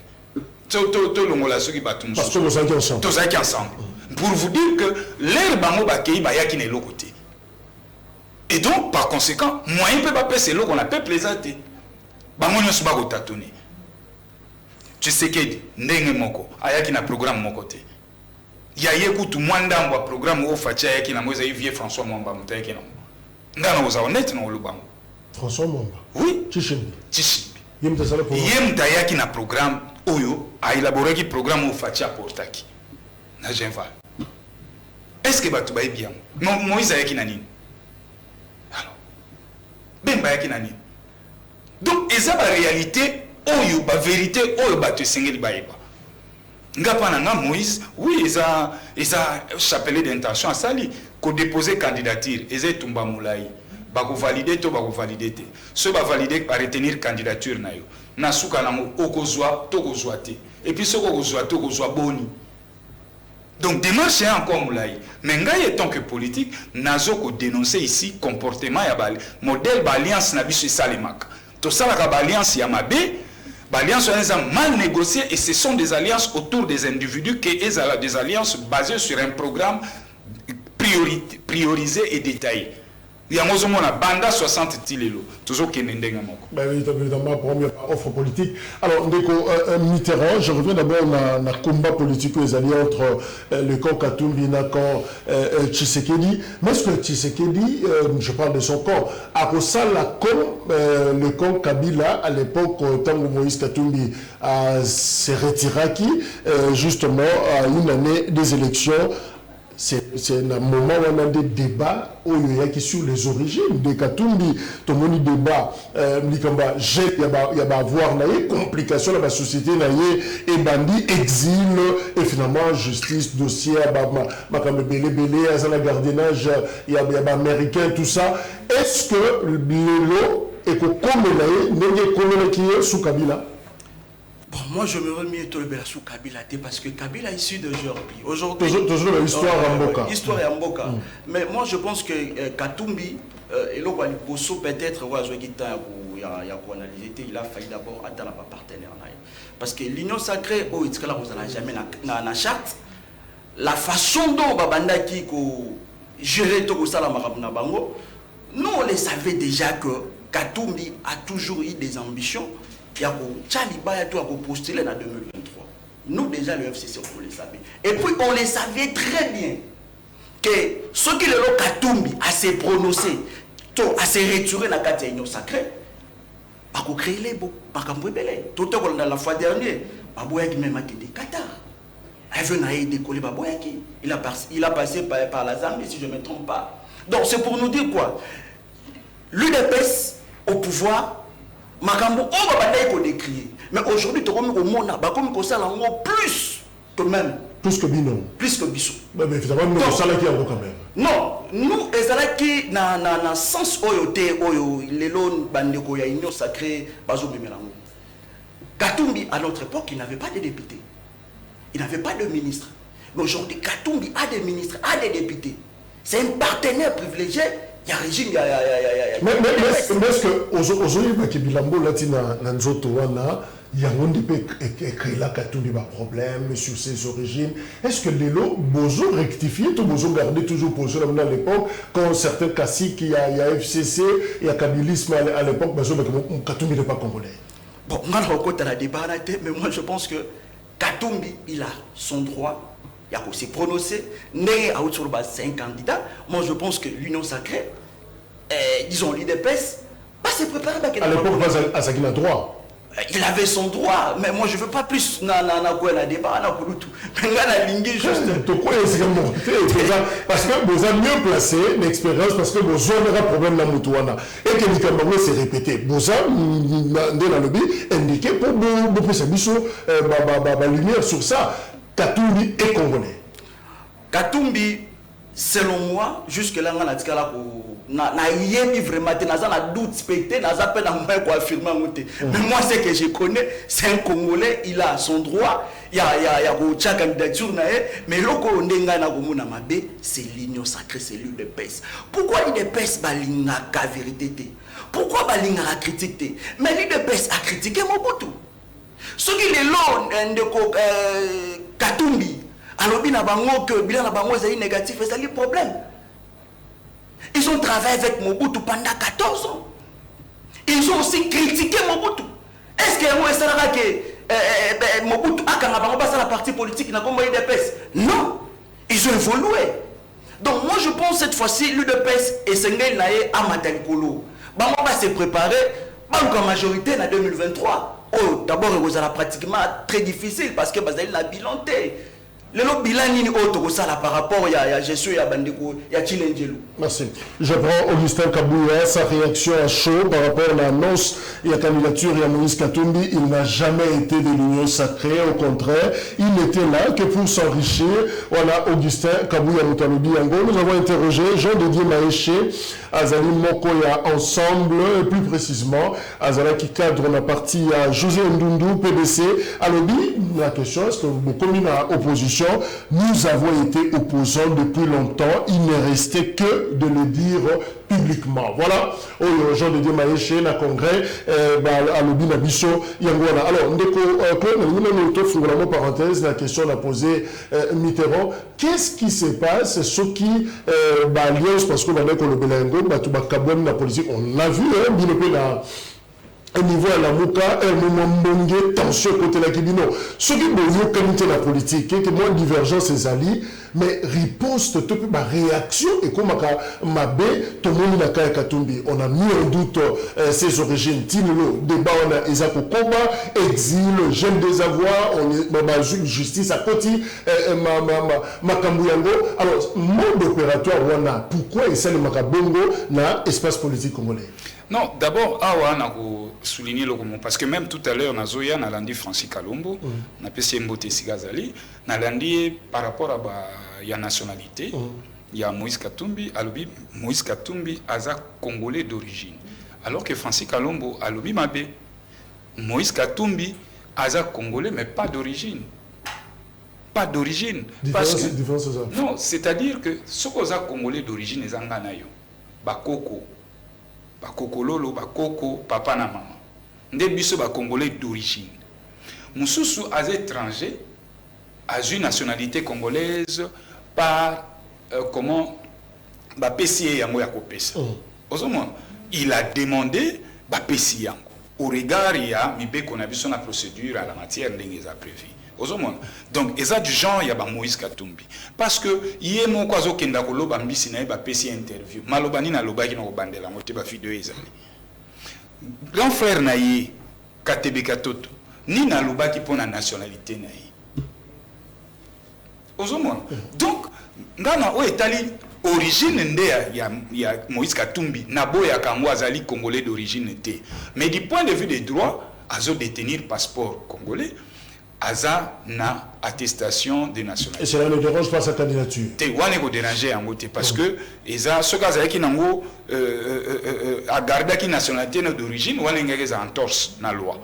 to lo ngola soki batum parce que nous ensemble to zaki ensemble pour vous dire que l'air bango ba kei ba yaki na lo côté. Et donc, par conséquent, moi, je ne peux pas passer l'eau qu'on appelle plaisanter. Bango nyo suba kotatone. Tu sais que ndenge moko, ayaki na programme moko te. Ya yekutu mwanda mwa programme o facha yaki na mweza Yves François Mwamba mutayaki na. Ngana oza honnête na olubango. François Mwamba. Oui, Tshishimbi. Yemta yaki na programme oyo a élaboré ki programme o facha portaki. Na Genval. Est-ce que batu bayi bien? Moïse yaki na nini? Ben bayaki nani. Donc eza ba réalité oyo ba vérité oyo ba te sengeli bayeba. Ngapa na nga Moïse, oui eza chapelet d'intention asali ko déposer candidature, eza tumba mulai. Ba ko valider to ba ko valider te. So ba valider ba retenir candidature na yo. Na suka na mo okozwa to kozwa te. Et puis so kozwa to kozwa boni. Donc démarche est encore moulay. Mais ngai étant que politique, nazo ko dénoncer ici comportement ya bali modèle alliance na biso salimak. To sala ka alliance ya mabe, alliance est mal négociée et ce sont des alliances autour des individus qui sont des alliances basées sur un programme priorisé et détaillé. Il y a un banda 60 tilelo, toujours qui n'est pas. Évidemment, première offre politique. Alors, Mitterrand, je reviens d'abord à un combat politique aux alliés entre le camp Katumbi et le camp Tshisekedi. Mais est-ce que Tshisekedi, je parle de son camp, a reçu le camp Kabila à l'époque, tant que Moïse Katumbi s'est retiré, justement, à une année des élections? C'est un moment où on a des débats sur les origines de Katumbi. Tout le monde débat, il y a avoir des complications dans la société, et bandit, exil, et finalement justice, dossier, gardiennage, il y a américain, tout ça. Est-ce que l'élo est comme sous Kabila? Bon, moi je me remets tout le sous Kabila parce que Kabila est issu de Géorgie. Aujourd'hui, toujours l'histoire à Mboka. Histoire à Mboka. Mais moi je pense que Katumbi, et là peut-être il a failli d'abord attendre un partenaire. Parce que l'union sacrée, on n'a jamais na charte. La façon dont Babanda qui gérer tout ça la bango, nous on le savait déjà que Katumbi a toujours eu des ambitions. Il y a postuler en 2023. Nous, déjà, le FCC, on le savait. Et puis, on le savait très bien que ce qui est le Katumbi a se prononcé, a se retiré dans la union sacrée, il a créé les beaux, tout la fois dernière, Babouaki même a quitté Qatar. Il venait décoller Babouaki. Il a passé par la Zambie, si je ne me trompe pas. Donc, c'est pour nous dire quoi? L'UDPS au pouvoir. Makambo on va pas décrier mais aujourd'hui tu comme au monde comme ça plus que même plus que Bino plus que Bissou mais évidemment nous ça là qui quand même non nous ezalaki na sens oyote oyo lelo bandeko ya union sacrée bazo memelango Katumbi à notre époque il n'avait pas de députés il n'avait pas de ministre mais aujourd'hui Katumbi a des ministres a des députés c'est un partenaire privilégié. Il y a régime, mais est-ce que aujourd'hui, Bilambo Latina Nanzoto Wana, il y a un peu écrit là Katumbi a problème sur ses origines. Est-ce que les lots besoin rectifier, tout besoin garder toujours position à l'époque quand certains caciques, il y a FCC, il y a kabilisme à l'époque, mais Katumbi n'est pas congolais. Bon, on a la débat, mais moi je pense que Katumbi, il a son droit. Il y a aussi prononcé, né à autour de 5 candidats. Moi, je pense que l'Union sacrée, disons l'IDPS, se préparer. À l'époque, à ça qu'il a droit. il avait son droit, mais moi je veux pas plus na débat na kulutu. Mais la ligne juste. Parce que vous êtes mieux placé l'expérience parce que vous avez un problème dans Moutouana et que Nikamangwe s'est répété. Vous avez dans le but indiqué pour vous plus la lumière sur ça. Katumbi est congolais. Katumbi, selon moi, jusque-là, on a dit que vraiment, na doute specté, na pas affirmer. Mais moi, ce que je connais, c'est un Congolais, il a son droit, il y a une candidature, mais loko ndenga na komuna mabe, c'est l'union sacrée, c'est l'UDPS. Pourquoi l'UDPS balinga ka vérité? Pourquoi balinga la critique? Mais l'UDPS a critiqué Mobutu. Ce qui est là, ndeko Katumbi, alors bien bango que bilan na bango est négatif, c'est le problème. Ils ont travaillé avec Mobutu pendant 14 ans. Ils ont aussi critiqué Mobutu. Est-ce que moi ça que Mobutu a quand bango passe la partie politique na comme l'UDPS? Non, ils ont évolué. Donc moi je pense cette fois-ci l'UDPS et Sengel naé à Matalikolo. Bango va se préparer banque en majorité en 2023. Oh, d'abord vous allez pratiquement très difficile parce que vous avez la bilanté. Le bilan ni autre ça par rapport à gestion ya bandeko ya Chilengelo. Merci. Je prends Augustin Kabouya, sa réaction à chaud par rapport à l'annonce et la candidature de Moïse Katumbi. Il n'a jamais été de l'union sacrée, au contraire, il n'était là que pour s'enrichir. Voilà Augustin Kabouya Moutalobi Yango. Nous avons interrogé Jean-Didier Maéché, Azali Mokoya ensemble, et plus précisément Azala qui cadre la partie à José Ndundu, PDC. Alobi, la question est-ce que vous communez à opposition? Nous avons été opposants depuis longtemps. Il ne restait que de le dire publiquement. Voilà. Jean de Dieu Maéché, na congrès, à l'Obi Nabiso, Yangoana. Alors, Ndeko, parenthèse, la question l'a posée Mitterrand. Qu'est-ce qui se passe? Ce qui, parce qu'on a dit que le Belengo, la politique, on l'a vu, un niveau à la Mouka, un moment de tension côté la Kibino. Ce qui est comité la politique, qui est moins divergence ses alliés, mais riposte, ma réaction, et comme ma baie, tout le monde n'a qu'à Katumbi. On a mis en doute ses origines. Tinelo, débat, on a Isako combat, exil, jeune désavoir, on est justice à côté, ma Kambuyango. Alors, monde opératoire, on a pourquoi et ça le Makabongo n'a espace politique congolais? Non, d'abord, on a souligné le comment. Parce que même tout à l'heure, on a Zoya, on a l'andi Francis Kalombo, on a PC Mbote Sigazali, on a l'andi par rapport à la nationalité, il y a Moïse Katumbi, Alobi, Moïse Katumbi, Aza Congolais d'origine. Alors que Francis Kalombo, Alobi Mabé, Moïse Katumbi, Aza Congolais, mais pas d'origine. Pas d'origine. Non, c'est-à-dire que ce qu'on a Congolais d'origine, c'est Anganayo, Bakoko. Bakoko lolo, bakoko, papa na maman. Nde biso ba congolais d'origine. Moussousou az étranger, a une nationalité congolaise par comment ba pesier yango ya kopesa. Il a demandé ba pesier yango. Au regard il y a mibe qu'on a vu son procédure à la matière ndenge za prévu. Donc, ils ont du genre, il y a Moïse Katumbi. Parce que, il y a mon kwazo kenda kolo bambisi na ba pesi interview. Malobani na lobaki na bandela moté ba fi de ezali. Grand frère na yi Katebe Katoto ni na lobaki pour la nationalité na yi. Donc, ngana o etali origine nde ya Moïse Katumbi na boya kango azali congolais d'origine té. Mais du point de vue des droits, azo détenir passeport congolais. Aza na attestation de nationalité. Et cela ne dérange pas sa candidature. Te wane ko déranger en côté parce que eza ce cas qui nango a garder qui nationalité d'origine wane ngeza entorse na loi.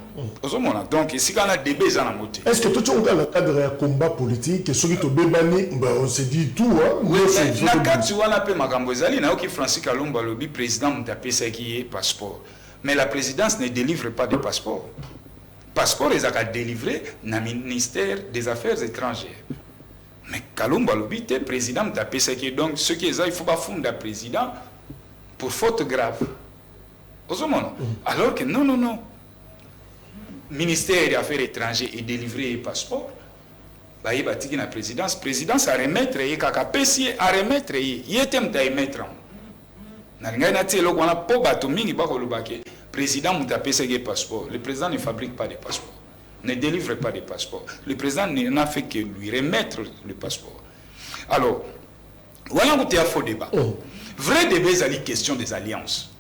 Donc ici quand on a débat za na côté. Est-ce que tout dans le cadre de combat politique ce qui to bebani on se dit tout oui na cadre tu wana pe makambo ezali na ki Francis Kalombo lobi président mtapesa qui est passeport. Mais la présidence ne délivre pas de passeport. Passeport est à délivrer dans le ministère des Affaires étrangères. Mais Kalombo Lobité, président de la PCK, donc ce qui est là, il faut pas fonder le président pour faute grave. Alors que non. Ministère des Affaires étrangères est délivré un passeport. Il y a la présidence. Présidence à remettre, il y a à remettre, il y a à remettre. président Moutapé passeport. Le président ne fabrique pas de passeport, ne délivre pas de passeport. Le président n'a fait que lui remettre le passeport. Alors, voilà où il y a un faux débat. Vrai débat, c'est la question des alliances.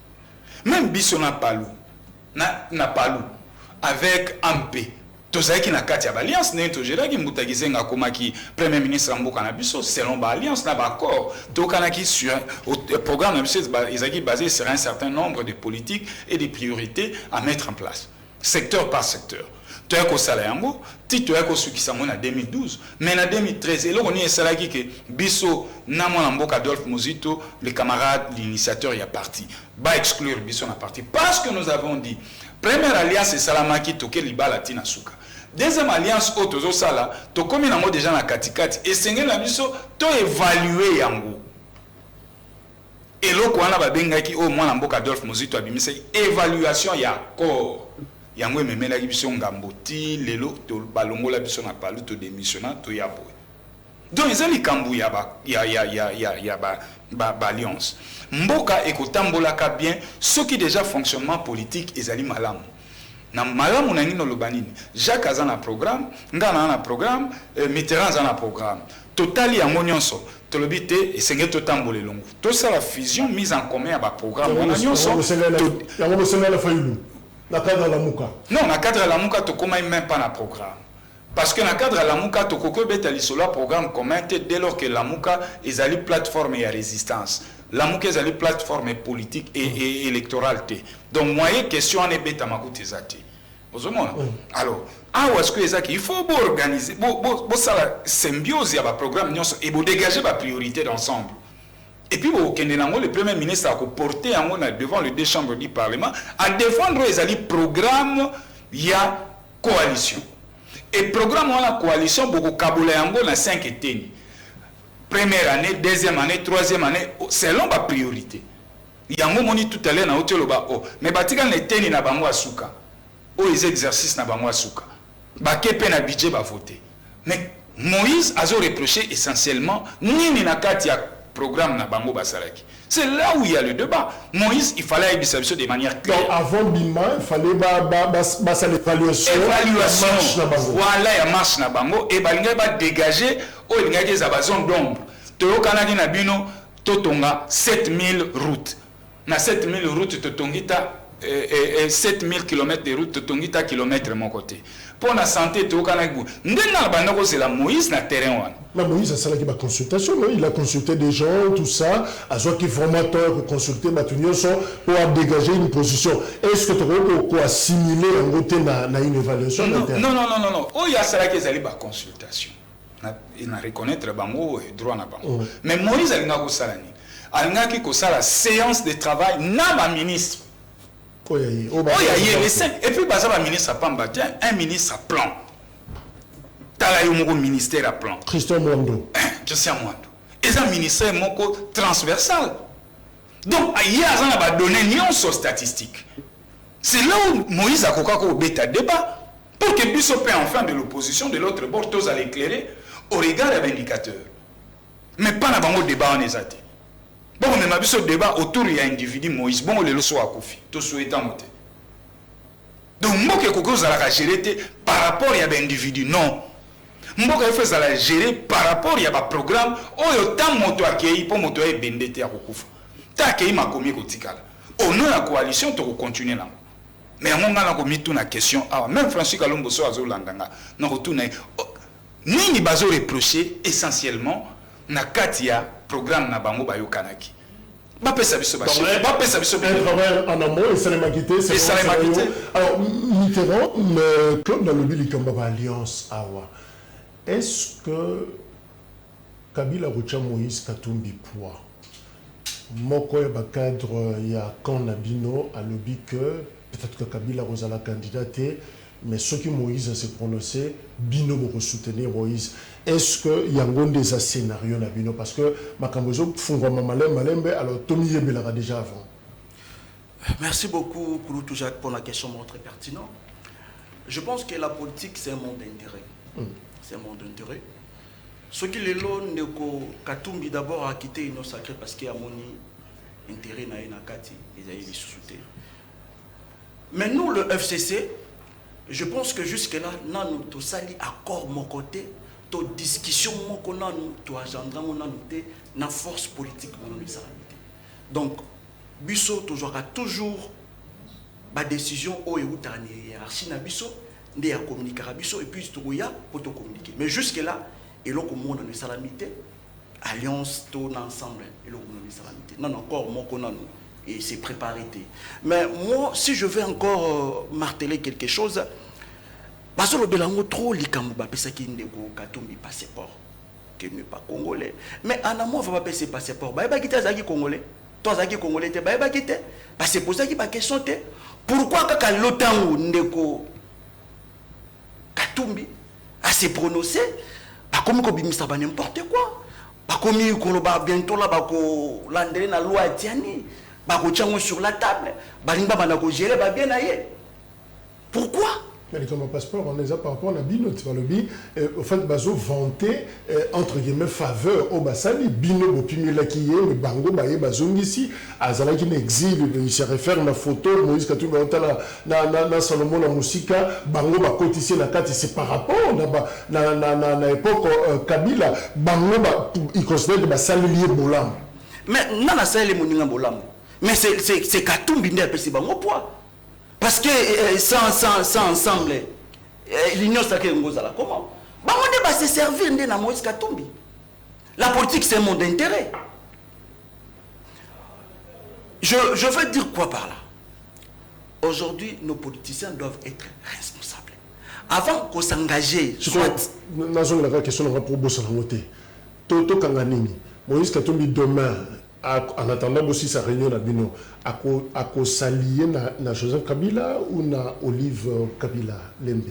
Même Bissot n'a pas loup avec Ampé. Tozaki qui n'a qu'à dire alliance, n'est toujours qui moutagisé n'a comme qui premier ministre Amboka na Bissot selon l'alliance n'a pas accord. Tokanaki sur le programme est basé sur un certain nombre de politiques et de priorités à mettre en place, secteur par secteur. Tu as qu'au Salayango, tu as qu'au Sukisamon en 2012, mais en 2013, et là on est salagi que Bissot n'a mon Amboka Adolphe Mozito, le camarade, l'initiateur, il a parti. Bah exclure Bissot n'a parti parce que nous avons dit première alliance c'est Salamaki Toke Liba Latina Souka. Deuxième alliance auto sala to komi nango déjà na katikati et sengel na biso to évaluer yango eloko wana babengaki o mwana mboka Adolphe Mozito abimisa évaluation ya accord yango ememela biso ngambo ti lelo to balongola biso na palu to démissionnant to yabo donc ezali kambu ya alliance mboka ekotambolaka bien ce qui déjà fonctionnement politique ezali malamu na malamu na ngino lobanini Jacques azana na programme ngana na programme Mitterrand azana na programme totali ya nyonso tolobi te esenge totambola longo to ça la fusion mise en commun ya ba programme na nyonso yango bosenga la fayulu na cadre la muka non na cadre la muka to koma même pas na programme parce que na cadre la muka to koko beta lisolo programme commun dès lors que la muka ezali plateforme ya résistance. La mouke est une plateforme politique et électorale. Donc, moi, il question en bêta makoute zati. Alors, est-ce que il faut organiser, la symbiose, il y a un programme et vous dégager la priorité d'ensemble. Et puis, le Premier ministre a porté devant les deux chambres du Parlement à défendre les programmes, il y a coalition. Et le programme de la coalition, beaucoup de Yango, il y a 5 états. Première année, deuxième année, troisième année, selon ma priorité. Il y a un moment tout à l'heure, mais batika ne teni na bango asuka. Les exercices na bango asuka. Bakepe na budget ba voter. Mais Moïse a reproché essentiellement ni na kati ya programme na bango basalaki. C'est là où il y a le débat. Moïse, il fallait établir ça de manière claire. Donc avant Bima, il fallait basa l'évaluation. Voilà, il y a marche na bango et balinga ba dégager o linga ke za zone d'ombre. To kanaki na bino totonga 7000 routes. Na 7000 routes totongita 7000 km de route totongita kilomètre mon côté. Pour la santé to kanaki ndena banako c'est la Moïse na terrain wana. Mais Moïse a salaki ba consultation, il a consulté des gens, tout ça, a soit qui formateur pour consulter Matunioso pour dégager une position. Est-ce que tu peux assimiler en côté na une évaluation interne? Non. Oh, il y a salaki zali ba consultation. Il na reconnaître bango et droit na bango. Mais Moïse alinga ko salani. Alinga ki ko sala séance de travail na ba ministre. Et puis baza ba ministre a pamba, un ministre à plan. Tala yo moko ministère à plan. Christian Mwando. Christian Mwando. Et un ministère moko transversal. Donc il y a un donné nyonso statistique. C'est là où Moïse a kokako bêta débat pour que Bissot enfin de l'opposition de l'autre bord tous à l'éclairer au regard des indicateurs. Mais pas dans le débat en exaté. Bon, on a vu ce débat autour d'un individu Moïse. Bon, on le soit à Kofi. Tout souhaitant monter. Donc, moi, que vous allez gérer par rapport à l'individu, non. Moi, que vous allez gérer par rapport à un programme, où il y a tant de motos à qui pour moto et bendete à Kokufa. Tant qu'il m'a commis au Tikala. Au nom de la coalition, tu vas continuer là. Mais à mon moment, on a mis toute la question. Même Francis Kalombo so azo landanga. Non, retourne. Ni bazo reprocher essentiellement na katia programme na bango bayo kanaki. Ba pesa biso ba chef. Ba pesa biso ba. En amont et ça les maquité, c'est ça les maquité. Alors Mitterrand, Claude dans le Billy Kamba alliance awa. Est-ce que Kabila Rocha Moïse Katumbi poids moko ya ba cadre ya quand Nabino a lobby que peut-être que Kabila Rosala candidaté. Mais ce que Moïse s'est prononcé, Bino pour soutenir Moïse. Est-ce qu'il y a des scénarios dans Bino? Parce que Makambozo Fungwama Malembe, alors Tommy Yebelara déjà avant. Merci beaucoup, Kouloutou Jacques, pour la question très pertinente. Je pense que la politique, c'est un monde d'intérêt. C'est un monde d'intérêt. Ce qui est l'on, Katumbi d'abord a quitté une sacrée parce qu'il y a Moni intérêt na kati ezali lisusu. Mais nous le FCC, je pense que jusque là nanu to sali accord mon côté, to discussion mon konanu, to agenda mon nanu te na force politique mon nanu salamité. Donc biso toujours ba décision o euta ni hiérarchie na biso ndé ya communiquer biso et puis to ya pour to communiquer. Mais jusque là et là comme mon nanu salamité alliance tout ensemble et là mon nanu salamité. Non encore mon konanu et c'est préparé. Mais moi si je vais encore marteler quelque chose, parce que le Bélango trop likamouba pesa ki ndeko katumbi passeport qui n'est pas congolais. Mais en amont va pas passer passeport. Bah ba kita zaki congolais. Toi zaki congolais te ba kita. Parce que pour ça qui pas question te. Pourquoi kaka lotango ndeko katumbi a se prononcer pas comme ko bimisa ba n'importe quoi. Pas comme ko ba bientôt là ba ko landele na loi tiani. Ba ko tchango sur la table. Ba limba ba na ko gérer ba bien aye. Pourquoi? Mais comme un passeport, on les a par rapport à la bino, tu vois le bi, au fait, bazo vanté, entre guillemets, faveur au Bassali, bino, bopimi la qui est, le bango, baye, bazong ici, azala qui n'exile, il se réfère à la photo, Moïse Katou, na Salomon, la musique, bango, ba cotiser la carte, c'est par rapport, na époque, Kabila, bango, il considère que Bassali lié bolam. Mais, non, na sali moninga bolam. Mais c'est Katou, binde, c'est bango, poids. Parce que sans ensemble, l'union sacrée ngozala comment? Bah on va se servir de na Moïse Katumbi. La politique c'est un monde d'intérêt. Je veux dire quoi par là? Aujourd'hui, nos politiciens doivent être responsables. Avant qu'on s'engage, soit... La question va pour bosser la montée. Toto Kanganini, Moïse Katumbi demain. En attendant aussi sa réunion à Bino, à s'allier na Joseph Kabila ou na Olive Kabila Lembe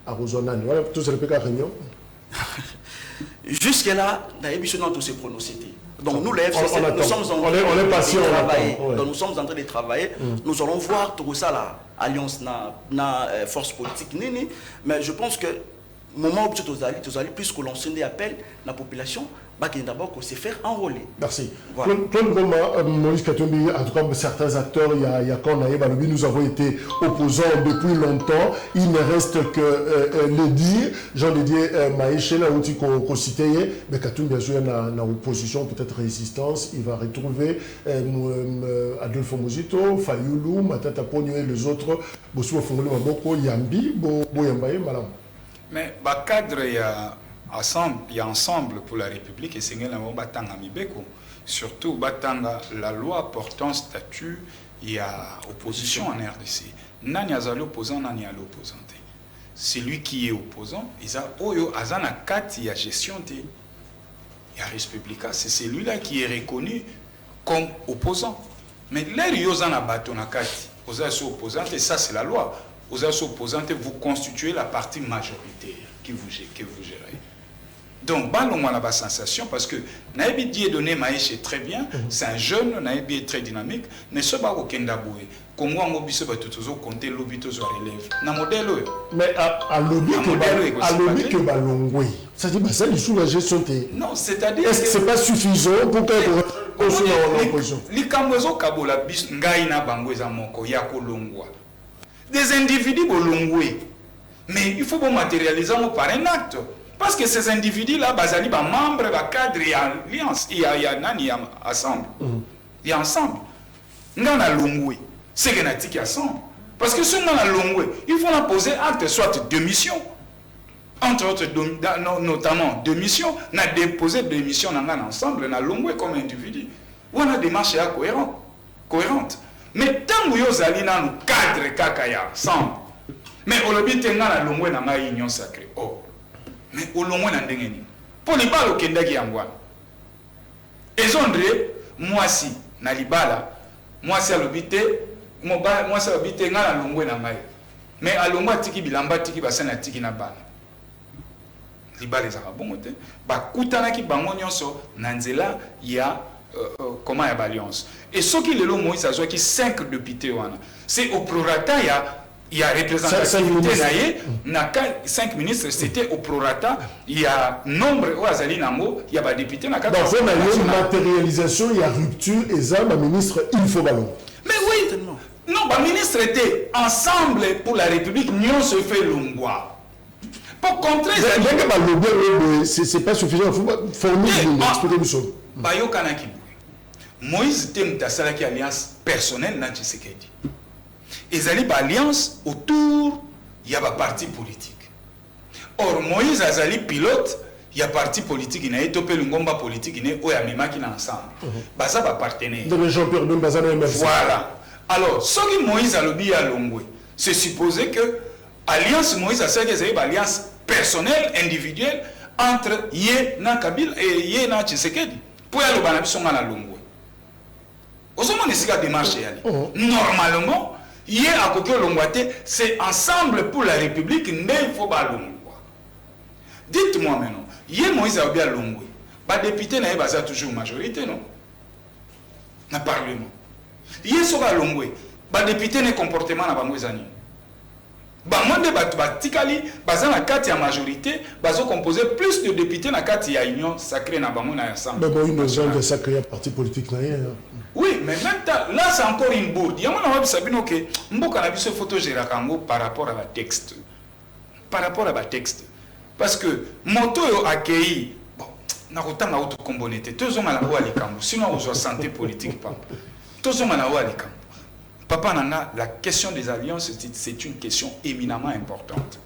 à Rosonane. Voilà, tout ça le réunion. Jusque là, nous se prononcer. Donc nous les FCC, nous sommes en train de travailler. Donc nous sommes en train de travailler. Nous allons voir tout ça là, alliance na force politique nini. Mais je pense que moment où tu allais plus que l'on s'en appelle la population. D'abord qu'on sait faire enrôler. Merci. Voilà. Moïse Katumbi, en tout cas certains acteurs, il y a quand nous avons été opposants depuis longtemps. Il ne reste que le dire. Jean-Didier Maïché, là où tu as cité, mais Katumbi bien sûr dans opposition, peut-être résistance. Il va retrouver Adolfo Mozito, Fayoulou, Matata Pogno et les autres. Bossou Fongolo Maboko, Yambi, Boyambaye, Malam. Mais cadre, il y a ensemble pour la République et c'est batanga mibeko surtout batanga la loi portant statut il y a opposition en RDC nani azali opposant nani ali opposant c'est lui qui est opposant ils a oyo azana kati ya gestion de ya République c'est celui-là qui est reconnu comme opposant mais l'air yozana bato na kati ozaso opposant et ça c'est la loi ozaso opposant vous constituez la partie majoritaire que vous gérez. Donc, on a la sensation parce que Naïbi Dieudonné Maïch est très bien, c'est un jeune, Naïbi est très dynamique, mais ce n'est pas aucun daboué. Comme moi, on a compté l'obito sur relève. Na modèle. Mais à l'obit que Balongwe, ça dit, ça, il sous la gestion. Non, c'est-à-dire. Est-ce que ce n'est pas suffisant pour que l'opposition? Les Kambozo Kabola bis Ngaïna Bangweza Moko, Yako Longwa. Des individus Bolongwe. Mais il faut matérialiser par un acte. Parce que ces individus-là, bazali ba membres, ba cadre, il y a alliance, il y a nani, ensemble. Il y a ensemble. Ngana longwe, c'est que natiki ensemble. Parce que si on a longwe, il faut poser acte, soit de mission. Entre autres, notamment de mission, on a déposé deux missions ensemble, on a longwe comme individu. Ou on a des marches cohérentes. Mais tant que vous allez dans le cadre kakaya ensemble, mais on le dit que na longwe na ma union sacrée. Oh. Mais au long na ndengeni pour les balles au kendaki yangwana ezondre moi si na libala moi si alobité moi si alobité nga na longwe na ngai mais alongwa tiki bilamba tiki basana tiki na bana libala za bongo te ba kutana ki bango nyonso na nzela ya comment ya alliance et ce qui le Moïse a joué qui 5 députés wana c'est au prorata ya il y a représentativité naïe, na 5 ministres, c'était au prorata, il y a nombre au Azali Namo, il y a des députés na 4. Donc, il y a une matérialisation, il y a rupture, et ça, ma ministre, il faut ballon. Mais oui, non, ma ministre était ensemble pour la République, nous se fait l'ongwa. Pour contrer ça. C'est pas suffisant, il faut former expliquer nous sommes. Bayo Kanaki. Moïse Temta Salaki alliance personnelle na Tshisekedi. Ils allaient par alliance autour, il y a un parti politique. Or, Moïse Azali pilote, il y a un parti politique, il y a un ngomba politique, il y a un qui est ensemble. Baza va partenaire. Voilà. Alors, ce que Moïse a lobby à Longwe, c'est supposé que alliance Moïse a une alliance personnelle, individuelle, entre Yé na Kabila et Yé na Tshisekedi. Pour y aller au Banabi, à Longwe. Au moment où il y a des démarches, normalement, Yé à Kokyo Longwate, c'est ensemble pour la République, mais il faut pas Longwa. Dites-moi maintenant, Yé Moïse a bien Longwe. Les députés n'ont pas toujours majorité, non? Dans le Parlement. Yé Soga Longwe. Les députés n'ont comportement dans les années. Bamonde Batikali, dans la carte de majorité, ils ont composé plus de députés dans la carte de l'Union sacrée dans Bamonde ensemble. Mais bon, ils ont de sacré parti politique. Oui, mais même là, c'est encore une bourde. Il y a un Sabino que Mboka a vu ce photo par rapport à la texte. Par rapport à la texte. Parce que moto a accueilli, bon, n'a autant à autocombonité. Tous hommes à la voie à l'Ikambo. Sinon, on a santé politique. Tous hommes à la voie à l'Ikambo. Papa Nana, la question des alliances, c'est une question éminemment importante.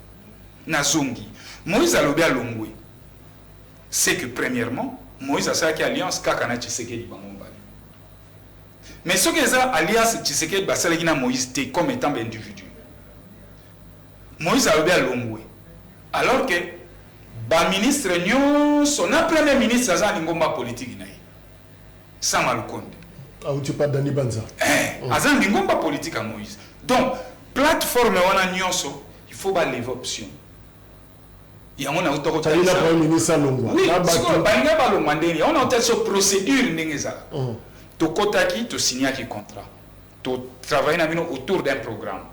Nazongi. Moïse a lobé à Longwe. C'est que, premièrement, Moïse a fait alliance Kakana Tshisekedi Bamombali. Mais ce que ça, alliance Tshisekedi Basalagina Moïse, comme étant individu. Moïse a lobé à Longwe. Alors que, ministre son premier ministre, c'est un ngomba politique. Sans Malukonde. Ah, tu parles d'Ani Banza. Azan ngomba politique à Moïse. Donc, plateforme wana nyonso, il faut ba lever option. Il y a un autre ça. Il a pas ministre Longwa. Oui, parce que banga ba Longwa ndeni, on a une telle procédure ndengeza. To kotaki to signer qui contrat. To travailler autour d'un programme.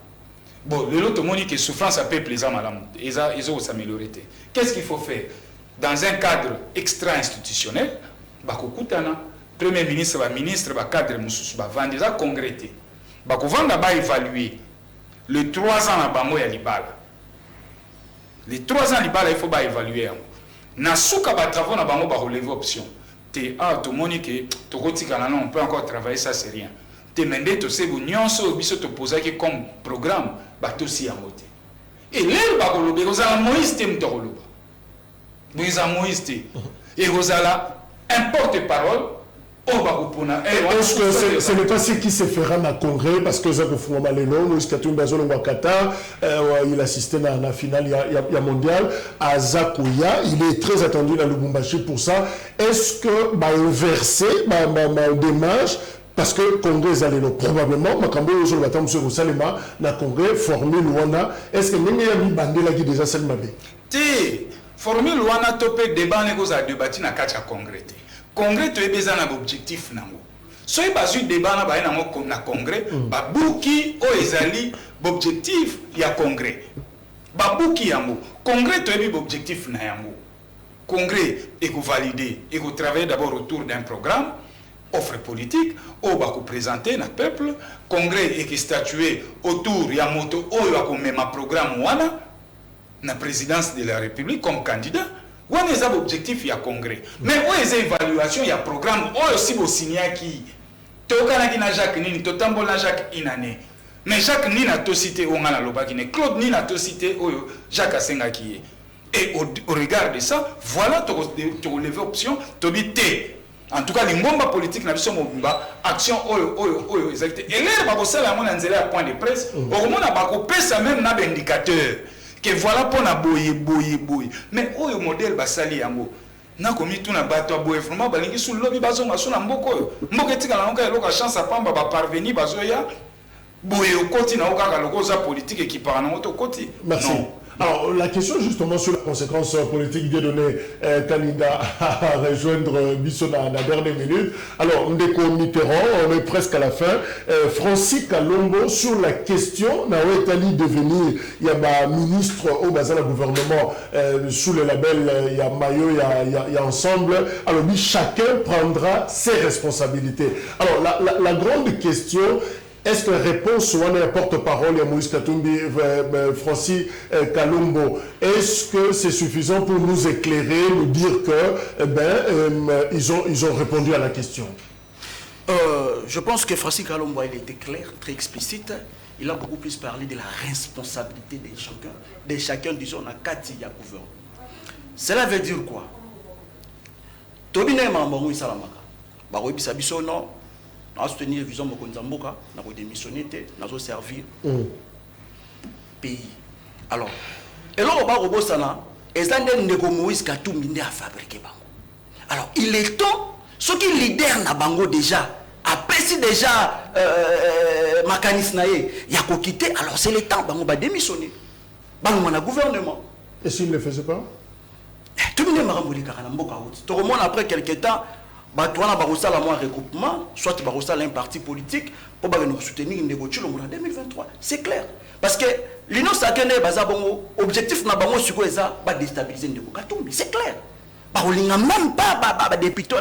Bon, le lot moni que souffrance a peu plaisant madame. Ils ont s'améliorer. Qu'est-ce qu'il faut faire dans un cadre extra-institutionnel? Bakokutana Premier ministre, ministre, cadre, va déjà congrès. Va évaluer les 3 ans à Bamo et Libala. Les 3 ans à Libala, il faut évaluer. Nasuka va travailler à Bamo, va relever option. Tout le monde qui on peut encore travailler, ça c'est rien. Te mende to se bunion so biso te poser comme programme, va aussi à moté. Et l'air va relever, vous allez Moïse tem te relever. Vous allez Moïse te. Et vous allez un porte-parole. Est-ce que ce n'est pas ce qui se fera dans le congrès parce que Zako Fouama Lénon, il assistait à la finale, il y a mondial, à Zakouya, il est très attendu dans le Lubumbashi pour ça. Est-ce que inverser ma démarche parce que le congrès allait probablement, ma cambo sur le bâtiment sur Salema, la congrès formule Wana, est-ce que même il y a mis bandé qui déjà celle mabé? Formule Wana topé débat négoce à débattre dans le congrès. Congrès tu es besoin d'un objectif nango. Soyez pas sûr débat na congrès, babuki o ezali objectif ya congrès. Babuki yango. Congrès tu es objectif na yango. Congrès est validé et que travailler d'abord autour d'un programme, offre politique, ou va présenter na peuple. Congrès est statué autour ya moto o ya même programme wana na présidence de la République comme candidat. On a un objectif, il y a congrès. Mais on a une évaluation, il y a un programme, on a aussi un signal qui. Tokana na Jacques Nini, Totambo na Jacques Inane. Mais Jacques Nini a tout cité, on a la Claude Nini a tout cité, Jacques Asenga qui est. Et au regard de ça, voilà, tu relèves option, tu dis T. En tout cas, les moments politiques, action, exact. Et là, il y a un point de presse, au moment où on a même un indicateur. Que voilà pour na boye. Mais au modèle basali yango na komi tout na bato boye vraiment balingi sous lobby bazo masuna mboko etika na ngoka eloka chance apamba ba parvenir bazo ya boye okoti na okaka lokoza politique qui par na moto koti. Merci. Non. Alors, la question justement sur la conséquence politique de donner candidat à rejoindre Bissot dans la dernière minute. Alors, Ndeko Mitterrand, on est presque à la fin. Francis Kalombo, sur la question, Naouetali devenir, il y a ministre au bazar du gouvernement, sous le label, il y a Mayo, il y a Ensemble. Alors, lui, chacun prendra ses responsabilités. Alors, la grande question, est-ce que la réponse soit un porte-parole à Moïse Katumbi, Francis Kalombo, est-ce que c'est suffisant pour nous éclairer, nous dire que ils ont répondu à la question? Je pense que Francis Kalombo, il était clair, très explicite. Il a beaucoup plus parlé de la responsabilité de chacun, disons, à Kati Yakouver. Cela veut dire quoi? Tobine Mambo Salamaka. Baroui Bisabiso, non. À soutenir vision Mokonzamboka, n'a pas démissionné, n'a pas servi pays. Alors, et là on va au Bossana, et ça n'est pas Moïse Katumbi à fabriquer bango. Alors, il est temps, ceux qui leader na bango déjà, après si déjà Makanis naé, il y a qu'à quitter, alors c'est le temps, bango va démissionner. Bango na gouvernement. Et s'il ne le faisait pas? Tout le monde m'a remboursé Karanamboka. Tout le monde après quelques temps. Tu as un regroupement, soit tu as un parti politique pour nous soutenir une négociation en 2023. C'est clair. Parce que l'Union sacrée est basée sur l'objectif de déstabiliser le Katumbi. C'est clair. On n'a même pas de député,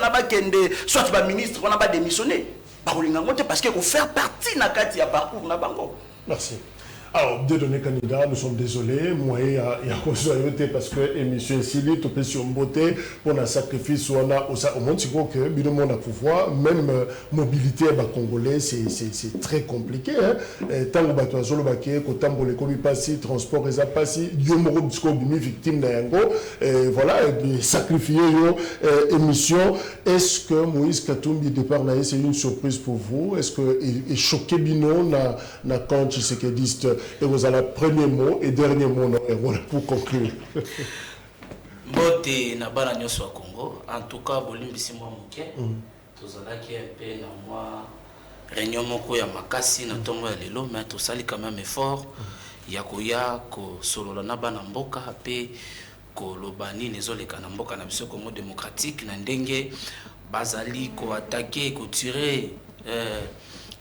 soit tu ministre, on n'a pas démissionné. Parce qu'il faut faire partie de la parcours. Merci. Alors, deux données candidats, nous sommes désolés. Moi, il y a parce que l'émission ici, tu peux sur beauté pour un sacrifice ou au monde, c'est que le monde a pouvoir, même mobilité à Congolais, c'est très compliqué. Tant que tu as solo baké, que tant que les commis passent, transport et passé, Dieu m'a dit victime d'Yango, voilà, sacrifier émission. Est-ce que Moïse Katumbi départ c'est une surprise pour vous? Est-ce que est choqué Bino na quand tu sais que dit et vous avez le premier mot et dernier mot pour conclure. Bote na bana nyoso Congo, en tout cas bolimbisi mwa moke. Tozalaki un peu na mwa réunion moko ya makasi na tongo ya lelo, mais tosali quand même effort ya koya ko solola na bana mboka pe ko lobani nezoleka na mboka na biso Congo démocratique na ndenge bazali ko attaquer ko tirer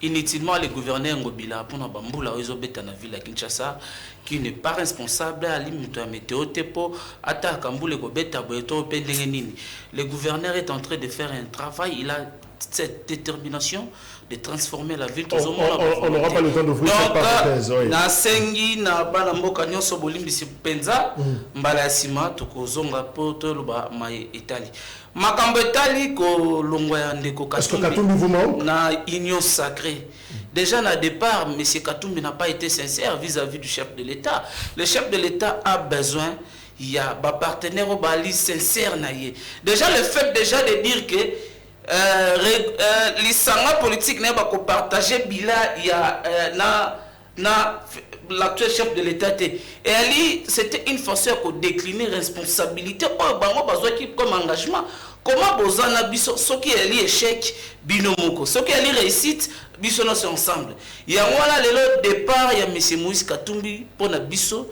inutilement les gouverneurs Ngobila pour na bambula ozo beta na ville à Kinshasa qui n'est pas responsable à l'immuto à météo tepo ata kambule ko beta boeto pendenge nini. Le gouverneur est en train de faire un travail, il a cette détermination de transformer la ville. On n'aura pas le temps d'ouvrir cette parenthèse. Na sengi na bana mboka nyonso bolimbisi penza mbala sima tokozonga poto loba mai Italie. Makambo Italie ko longwa ya ndeko Katumbi na union sacrée. Déjà na départ, M. Katumbi n'a pas été sincère vis-à-vis du chef de l'État. Le chef de l'État a besoin, il y a des partenaires au Bali sincères. Déjà le fait déjà de dire que l'Issanga politique n'est pas partager bila il y a l'actuel chef de l'État et ali c'était une façon de décliner responsabilité comme engagement. Comment bozana biso ce qui est échec binomoko ce qui est réussite biso c'est ensemble. Il y a voilà le départ il y a monsieur Moïse Katumbi pour na biso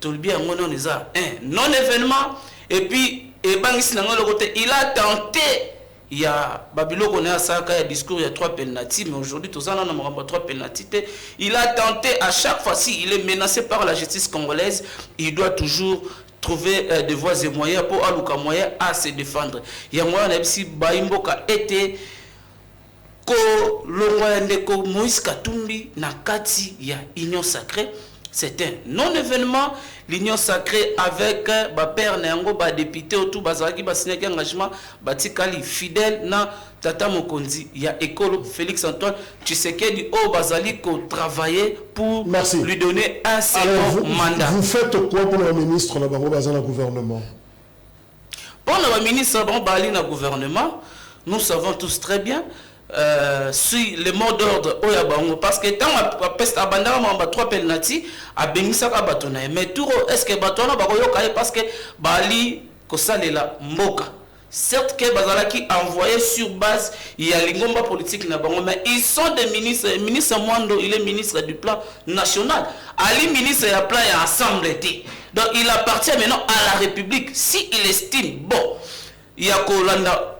tolbi yango non eza un non événement et puis et bangisi nango le côté il a tenté. Il y a Babilo qu'on a ça il y a discours il y a 3 pénaltys mais aujourd'hui tous en a 3 pénaltys. Il a tenté à chaque fois si il est menacé par la justice congolaise, il doit toujours trouver des voies et moyens pour aluka moyen à se défendre. Il y a moyen si Baimboka était ko longwa ko Moïse Katumbi na kati ya union sacrée. C'est un non-événement, l'union sacrée avec père Néango, député autour, bazaraki, signé un engagement, batikali fidèle, na Tata Mokonzi, il y a école Félix Antoine, tu sais qu'il dit, oh, bazali, qu'on travaillait pour lui donner un second mandat. Vous faites quoi pour le ministre dans le gouvernement? Pour le ministre dans le gouvernement, nous savons tous très bien. Si le mot d'ordre parce que tant peste abandon 3 penalty a bengisaka batona mais tout est-ce que batona bakoyoka parce que bali kosalela mboka certes que bazala qui envoyé sur base il y a l'ingomba politique na bango, mais ils sont des ministres. Ministre Mwando, il est ministre du plan national, Ali ministre du plan et ensemble. Donc il appartient maintenant à la République. Si il estime bon il y a Kolanda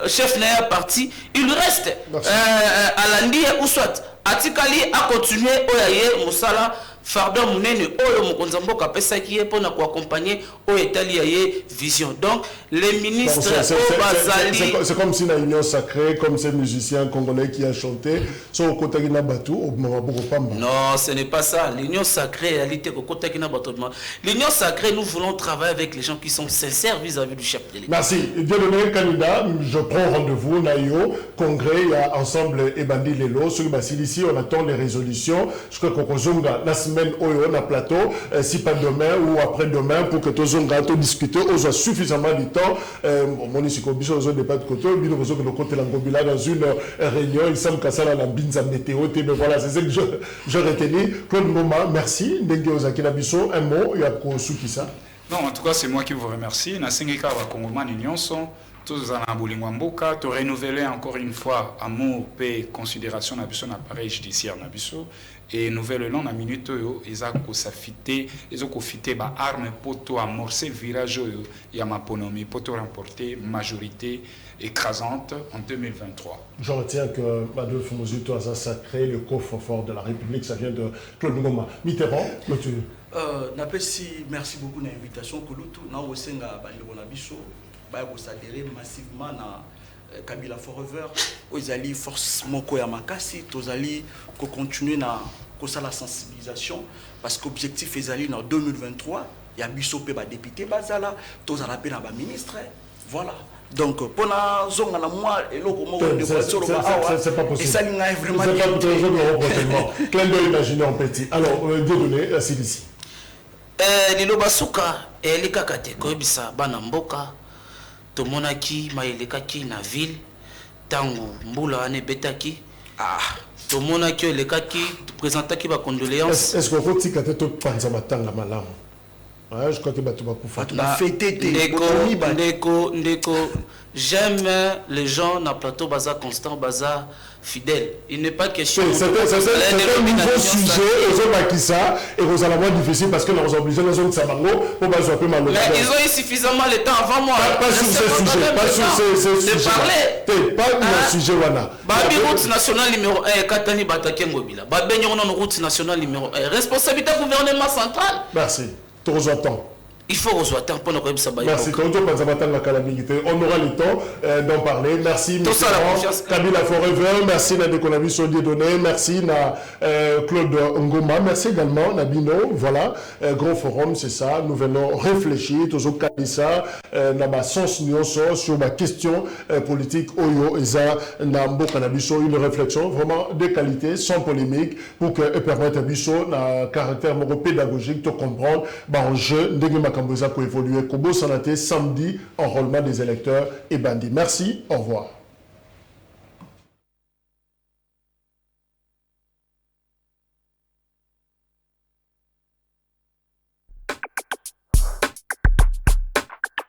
chef n'a parti, il reste à l'Andi ou soit Atikali a continué Oyaye Moussala Fardon Mounene Oyo Mokonzambo Kapesa qui est pour nous accompagner au Italie vision. Donc les ministres c'est comme si la union sacrée, comme ces musiciens congolais qui a chanté sont au côté de Batou au Maboko Pamba. Non, ce n'est pas ça. L'union sacrée, réalité au côté de Batou. L'union sacrée, nous voulons travailler avec les gens qui sont sincères vis-à-vis du chef de l'État. Merci. Dieudonné Kanida, je prends rendez-vous Nayo congrès il y a ensemble Ebandi Lelo sur ici on attend les résolutions. Je crois qu'on zonga la semaine Oyo na plateau si pas demain ou après-demain pour que tous on gâteau discuter on a suffisamment de temps mon ici comme biso de pas de côté bino que le côté l'angobila dans une réunion il semble que ça la binza météo mais voilà c'est ce que je retenu. Claude Ngoma, merci ndenge ozaki na biso un mot ya ko suki ça. Non, en tout cas c'est moi qui vous remercie na sengeka wa Congomani nyonso tous en bolingo mboka to renouveler encore une fois amour paix considération na biso na appareil judiciaire na biso et nouvelle nom na minute yo ezako safité ezoko fité ba arme poto amorcer virage yo ya maponomi poto remporter majorité écrasante en 2023. Je retiens que Adolphe Muzito a sacré le coffre-fort de la République, ça vient de Claude Ngoma. Mitterrand, clôture. Merci beaucoup de l'invitation. Kulutu na osenga bandeko na biso ba ko s'adhérer massivement na Kabila Forever. Ozali force moko ya makasi, tozali ko continuer na ko la sensibilisation parce qu'objectif ezali en 2023, il y a biso pe ba député bazala, tozala pe na ba ministre. Voilà. Donc, pour la zone, c'est pas possible. C'est pas possible. Clin d'œil imaginaire en petit. Alors, Dieudonné, c'est ici. Lilo basuka, elika kate koebisa bana mboka, tomonaki maelekaki na ville, tangu mbula ane betaki, tomonaki elekaki, présentaki ba condoléances. Est-ce qu'on peut dire que tu penses à ma tanga malamu? Je crois que tu vas pouvoir Ndeko, j'aime les gens dans le plateau Baza Constant, Baza fidèle. Il n'est pas question de... C'est un nouveau sujet, et vous allez voir difficile parce que nous sommes obligés de faire ça. Mais ils ont eu suffisamment de temps avant moi. Pas sur ce sujet, pas sur ce sujet. Pas le sujet. Babi route nationale numéro 1, Katani Batake Ngobila. Babi route nationale numéro 1. Responsabilité gouvernement central. Merci. Il faut qu'on soit temps pour nous savoir. Merci. On aura le temps d'en parler. Merci, M. Kabila Forever. Merci, Nadé Konabi Dieudonné. Merci, Claude Ngoma. Merci également, Nabino. Voilà, gros forum, c'est ça. Nous venons réfléchir, toujours Kabisa, dans ma sens sur ma question politique. Oyo, Eza, Nambo Kanabiso, une réflexion vraiment de qualité, sans polémique, pour que permettre à Bisso, un caractère pédagogique, de comprendre, enjeu, Kamboza pour évoluer. Kobo Sanate, samedi, enrôlement des électeurs et bandits. Merci, au revoir.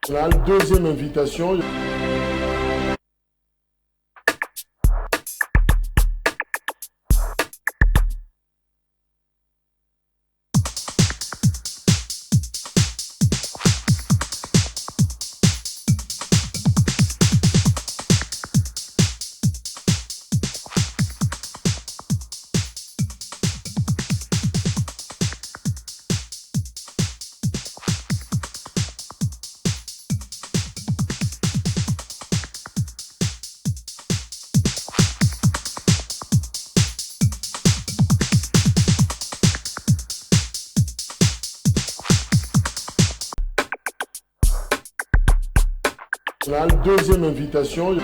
La deuxième invitation. La deuxième invitation.